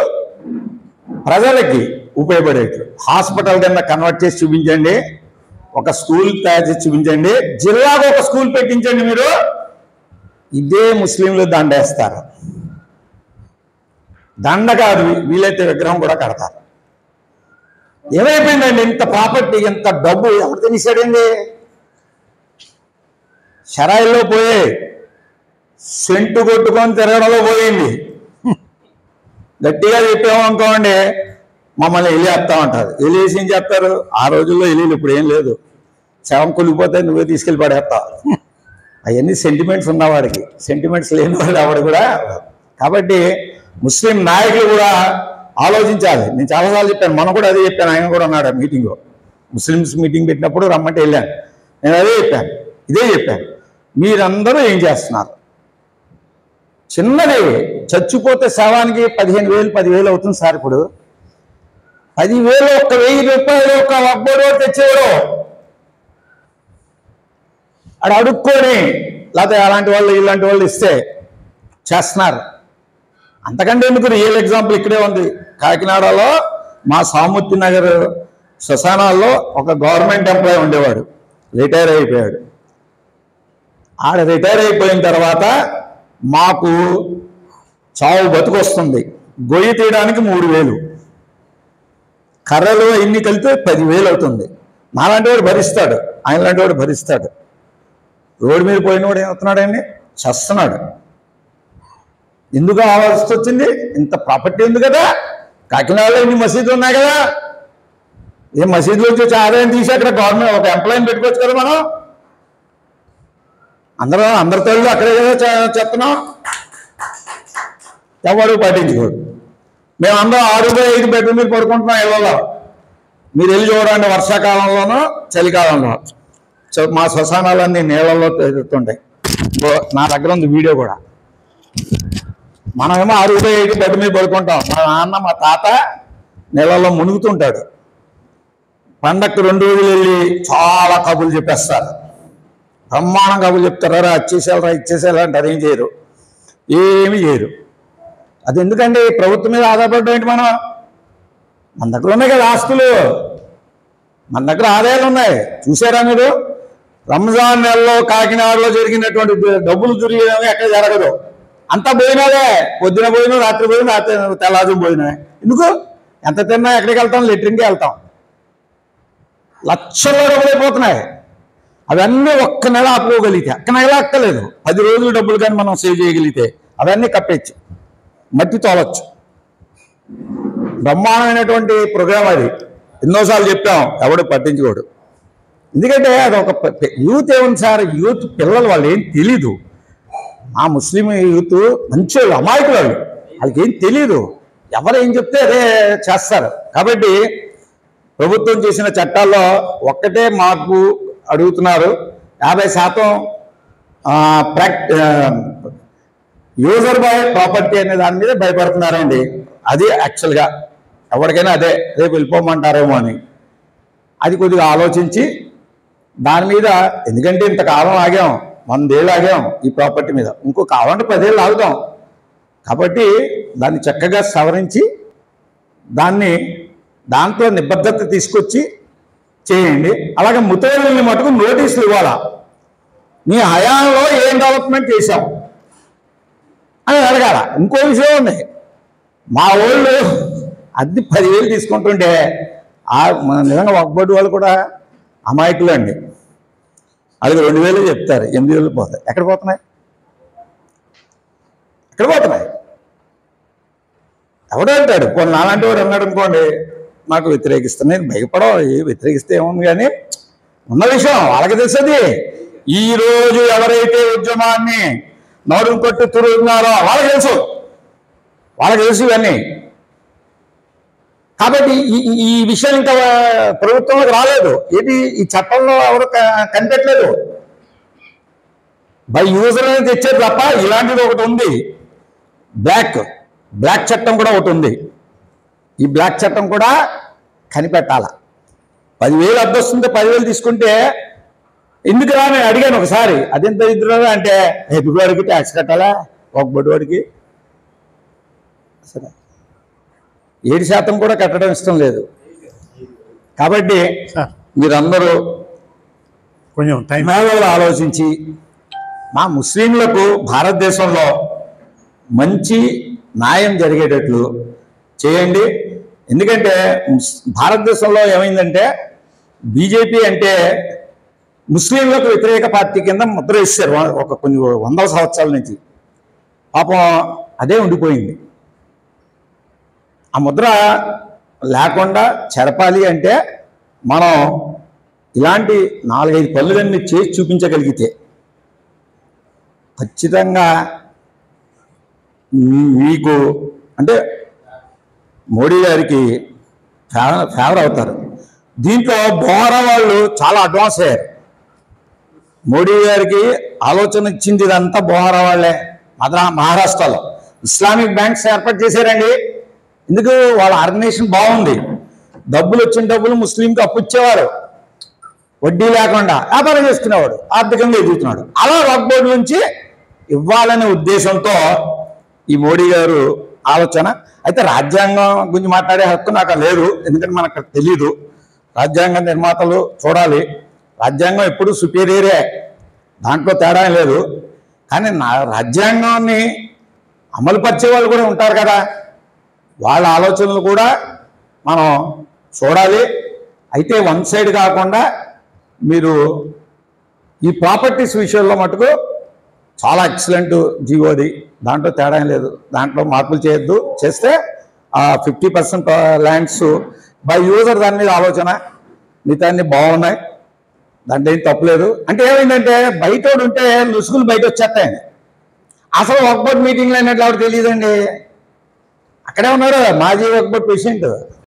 E: ప్రజలకి ఉపయోగపడేట్లు హాస్పిటల్ కింద కన్వర్ట్ చేసి చూపించండి, ఒక స్కూల్ తయారు చేసి చూపించండి, జిల్లాకు ఒక స్కూల్ పెట్టించండి. మీరు ఇదే ముస్లింలు దండేస్తారు. దండ కాదు, వీలైతే విగ్రహం కూడా కడతారు. ఏమైపోయిందండి? ఇంత ప్రాపర్టీ, ఇంత డబ్బు ఎవరు తినేసాడండి? షరాయిల్లో పోయే, సెంటు కొట్టుకొని తిరగడంలో పోయింది. గట్టిగా చెప్పామనుకోండి, మమ్మల్ని ఎలియేస్తా ఉంటారు. ఎలియేసి ఏం చేస్తారు? ఆ రోజుల్లో ఎలీలు ఇప్పుడు ఏం లేదు, శవం కొలిగిపోతే నువ్వే తీసుకెళ్ళి పడేస్తావు. అవన్నీ సెంటిమెంట్స్ ఉన్నవాడికి, సెంటిమెంట్స్ లేని వాడు ఎవడు కూడా. కాబట్టి ముస్లిం నాయకులు కూడా ఆలోచించాలి. నేను చాలాసార్లు చెప్పాను, మనం కూడా అదే చెప్పాను. ఆయన కూడా ఉన్నాడు మీటింగ్లో, ముస్లిమ్స్ మీటింగ్ పెట్టినప్పుడు రమ్మంటే వెళ్ళాను. నేను అదే చెప్పాను, ఇదే చెప్పాను. మీరందరూ ఏం చేస్తున్నారు? చిన్నది చచ్చిపోతే శవానికి 15,000 10,000 అవుతుంది సార్. ఇప్పుడు 10,000 ఒక 1,000 రూపాయలు ఒక వక్ఫ్ బోర్డు తెచ్చేవాడు అక్కడ అడుక్కొని, లేకపోతే అలాంటి వాళ్ళు ఇలాంటి వాళ్ళు ఇస్తే చేస్తున్నారు. అంతకంటే ఎందుకు? రియల్ ఎగ్జాంపుల్ ఇక్కడే ఉంది. కాకినాడలో మా సామూర్తి నగర్ శ్మశానాల్లో ఒక గవర్నమెంట్ ఎంప్లాయీ ఉండేవాడు, రిటైర్ అయిపోయాడు. ఆడ రిటైర్ అయిపోయిన తర్వాత మాకు చావు బతుకొస్తుంది. గొయ్యి తీయడానికి 3,000, కర్రలు ఇన్ని కలిపితే 10,000 అవుతుంది. నాలాంటి వాడు భరిస్తాడు, ఆయన లాంటి వాడు భరిస్తాడు. రోడ్డు మీద పోయినవాడు ఏమవుతున్నాడండి? చస్తున్నాడు. ఎందుకు ఆవాల్సి వచ్చింది? ఇంత ప్రాపర్టీ ఉంది కదా, కాకినాడలో ఇన్ని మసీదులు ఉన్నాయి కదా, ఏ మసీదులో వచ్చి ఆదాయం తీసి అక్కడ గవర్నమెంట్ ఒక ఎంప్లాయీని పెట్టుకోవచ్చు కదా. మనం అందరి తల్లి అక్కడే కదా చెప్తున్నాం, ఎవరు పట్టించుకోడు. మేమందరం 6 బెడ్ల మీద పడుకుంటున్నాం ఇళ్ళలో. మీరు వెళ్ళి చూడండి, వర్షాకాలంలోనూ చలికాలంలో మా శ్మశానాలన్నీ నీళ్ళల్లో తిరుగుతుంటాయి. నా దగ్గర ఉంది వీడియో కూడా. మనమేమో 6 బెడ్ మీద పడుకుంటాం. మా నాన్న మా తాత నీళ్ళల్లో మునుగుతుంటాడు. పండక్కి 2 రోజులు వెళ్ళి చాలా కబుర్లు చెప్పేస్తారు, బ్రహ్మాండం కబుర్లు చెప్తారా, ఇచ్చేసేయాలరా ఇచ్చేసేయాలి అంటారు. ఏం చేయరు, ఏమి చేయరు. అది ఎందుకంటే ప్రభుత్వం మీద ఆధారపడడం ఏంటి? మన దగ్గర ఉన్నాయి కదా ఆస్తులు, మన దగ్గర ఆదాయాలు ఉన్నాయి. చూసారా మీరు? రంజాన్ నెలలో కాకినాడలో జరిగినటువంటి డబ్బులు దుర్వినియోగం ఎక్కడ జరగదు. అంతా పోయినాదే, పొద్దున పోయినా, రాత్రి పోయినా, రాత్రి తెల్లారు పోయినా. ఎందుకు? ఎంత తిన్నా ఎక్కడికి వెళ్తాం? లెట్రిన్కి వెళ్తాం. లక్షల్లో డబ్బులు అయిపోతున్నాయి. అవన్నీ ఒక్క నెల ఆపుకోగలిగితే, ఒక్క నెల అక్కలేదు, 10 రోజులు డబ్బులు కానీ మనం సేవ్ చేయగలిగితే అవన్నీ కప్పచ్చు, మట్టి తోలచ్చు. బ్రహ్మాండమైనటువంటి ప్రోగ్రాం అది. ఎన్నోసార్లు చెప్పాం, ఎవడు పట్టించుకోడు. ఎందుకంటే అది ఒక యూత్ ఏముంది సార్, యూత్ పిల్లలు వాళ్ళు ఏం తెలీదు. ఆ ముస్లిం యూత్ మంచి వాళ్ళు, అమాయకులు వాళ్ళు, వాళ్ళకి ఏం తెలీదు. ఎవరు ఏం చెప్తే అదే చేస్తారు. కాబట్టి ప్రభుత్వం చేసిన చట్టాల్లో ఒక్కటే మార్పు అడుగుతున్నారు, 50% యూజర్ బై ప్రాపర్టీ అనే దాని మీద భయపడుతున్నారండి. అది యాక్చువల్గా ఎవరికైనా అదే రేపు వెళ్ళిపోమంటారేమో అని. అది కొద్దిగా ఆలోచించి దాని మీద, ఎందుకంటే ఇంతకాలం ఆగాం, 100 ఏళ్ళు ఆగాం ఈ ప్రాపర్టీ మీద, ఇంకో కావాలంటే 10 ఏళ్ళు ఆగుదాం. కాబట్టి దాన్ని చక్కగా సవరించి దాంట్లో నిబద్ధత తీసుకొచ్చి చేయండి. అలాగే ముతైదుల్ని మటుకు నోటీసులు ఇవ్వాలా, నీ హయాంలో ఏం డెవలప్మెంట్ చేశాం అని అడగాల. ఇంకో విషయం ఉంది, మా వాళ్ళు అద్దె 10,000 తీసుకుంటుంటే నిజంగా వక్బోర్డు వాళ్ళు కూడా అమాయకులు అండి. వాళ్ళకి 2,000 చెప్తారు, 8,000 పోతాయి. ఎక్కడ పోతున్నాయి? ఎవడో అంటాడు, కొన్ని నాలాంటి వాడు అన్నాడు అనుకోండి, నాకు వ్యతిరేకిస్తాను. నేను వ్యతిరేకిస్తే ఏముంది, కానీ ఉన్న విషయం వాళ్ళకి తెలుస్తుంది. ఈరోజు ఎవరైతే ఉద్యమాన్ని నోరును కొట్టి తిరుగుతున్నారో వాళ్ళకి తెలుసు ఇవన్నీ. కాబట్టి ఈ విషయం ఇంకా ప్రభుత్వంలోకి రాలేదు. ఏంటి, ఈ చట్టంలో ఎవరు కనిపెట్టలేదు. బై యూజర్ అని తెచ్చేది తప్ప ఇలాంటిది ఒకటి ఉంది. బ్లాక్ చట్టం కూడా ఒకటి ఉంది. ఈ బ్లాక్ చట్టం కూడా కనిపెట్టాల. 10,000 అద్దె వస్తుంటే 10,000 తీసుకుంటే ఎందుకు రా నేను అడిగాను ఒకసారి, అదెంత ఇద్దరు అంటే ఎదుగువాడికి ట్యాక్స్ కట్టాలా, ఒక బొడ్డువాడికి సరే 7% కూడా కట్టడం ఇష్టం లేదు. కాబట్టి మీరందరూ
B: కొంచెం టైం
E: మేళలో ఆలోచించి మా ముస్లింలకు భారతదేశంలో మంచి న్యాయం జరిగేటట్లు చేయండి. ఎందుకంటే భారతదేశంలో ఏమైందంటే బీజేపీ అంటే ముస్లింలకు వ్యతిరేక పార్టీ కింద ముద్ర వేశారు ఒక కొన్ని 100 సంవత్సరాల నుంచి. పాపం అదే ఉండిపోయింది. ఆ ముద్ర లేకుండా చెరపాలి అంటే మనం ఇలాంటి 4-5 పనులన్నీ చేసి చూపించగలిగితే ఖచ్చితంగా మీకు అంటే మోడీ గారికి ఫేవర్ అవుతారు. దీంట్లో బోహరా వాళ్ళు చాలా అడ్వాన్స్ అయ్యారు. మోడీ గారికి ఆలోచన ఇచ్చింది ఇదంతా బోహరా వాళ్ళే. మహారాష్ట్రలో ఇస్లామిక్ బ్యాంక్స్ ఏర్పాటు చేశారండి. ఎందుకు, వాళ్ళ ఆర్గనైజేషన్ బాగుంది. వచ్చిన డబ్బులు ముస్లింకి అప్పు ఇచ్చేవారు, వడ్డీ లేకుండా వ్యాపారం చేసుకునేవాడు, ఆర్థికంగా ఎదుగుతున్నాడు. అలా వక్ఫ్ బోర్డు నుంచి ఇవ్వాలనే ఉద్దేశంతో ఈ మోడీ గారు ఆలోచన. అయితే రాజ్యాంగం గురించి మాట్లాడే హక్కు నాకు లేదు, ఎందుకంటే మనకు తెలీదు. రాజ్యాంగ నిర్మాతలు చూడాలి. రాజ్యాంగం ఎప్పుడు సుపీరియరే, దాంట్లో తేడా లేదు. కానీ రాజ్యాంగాన్ని అమలుపరిచే వాళ్ళు కూడా ఉంటారు కదా, వాళ్ళ ఆలోచనలు కూడా మనం చూడాలి. అయితే వన్ సైడ్ కాకుండా మీరు ఈ ప్రాపర్టీస్ విషయంలో మటుకు చాలా ఎక్సలెంట్ జీవోది, దాంట్లో తేడా లేదు. దాంట్లో మార్పులు చేయొద్దు. చేస్తే 50% ల్యాండ్స్ బై యూజర్ దాని మీద ఆలోచన, మిగతా అన్ని బాగున్నాయి, దాంట్లో ఏం తప్పలేదు. అంటే ఏమైందంటే బయట ఉంటే లుసుగులు బయట వచ్చేస్తాయండి. అసలు వక్ఫ్ బోర్డ్ మీటింగ్లో అయినట్లు ఎవరు తెలియదండి. అక్కడే ఉన్నారు మాజీ వక్ఫ్ బోర్డ్ ప్రెసిడెంట్,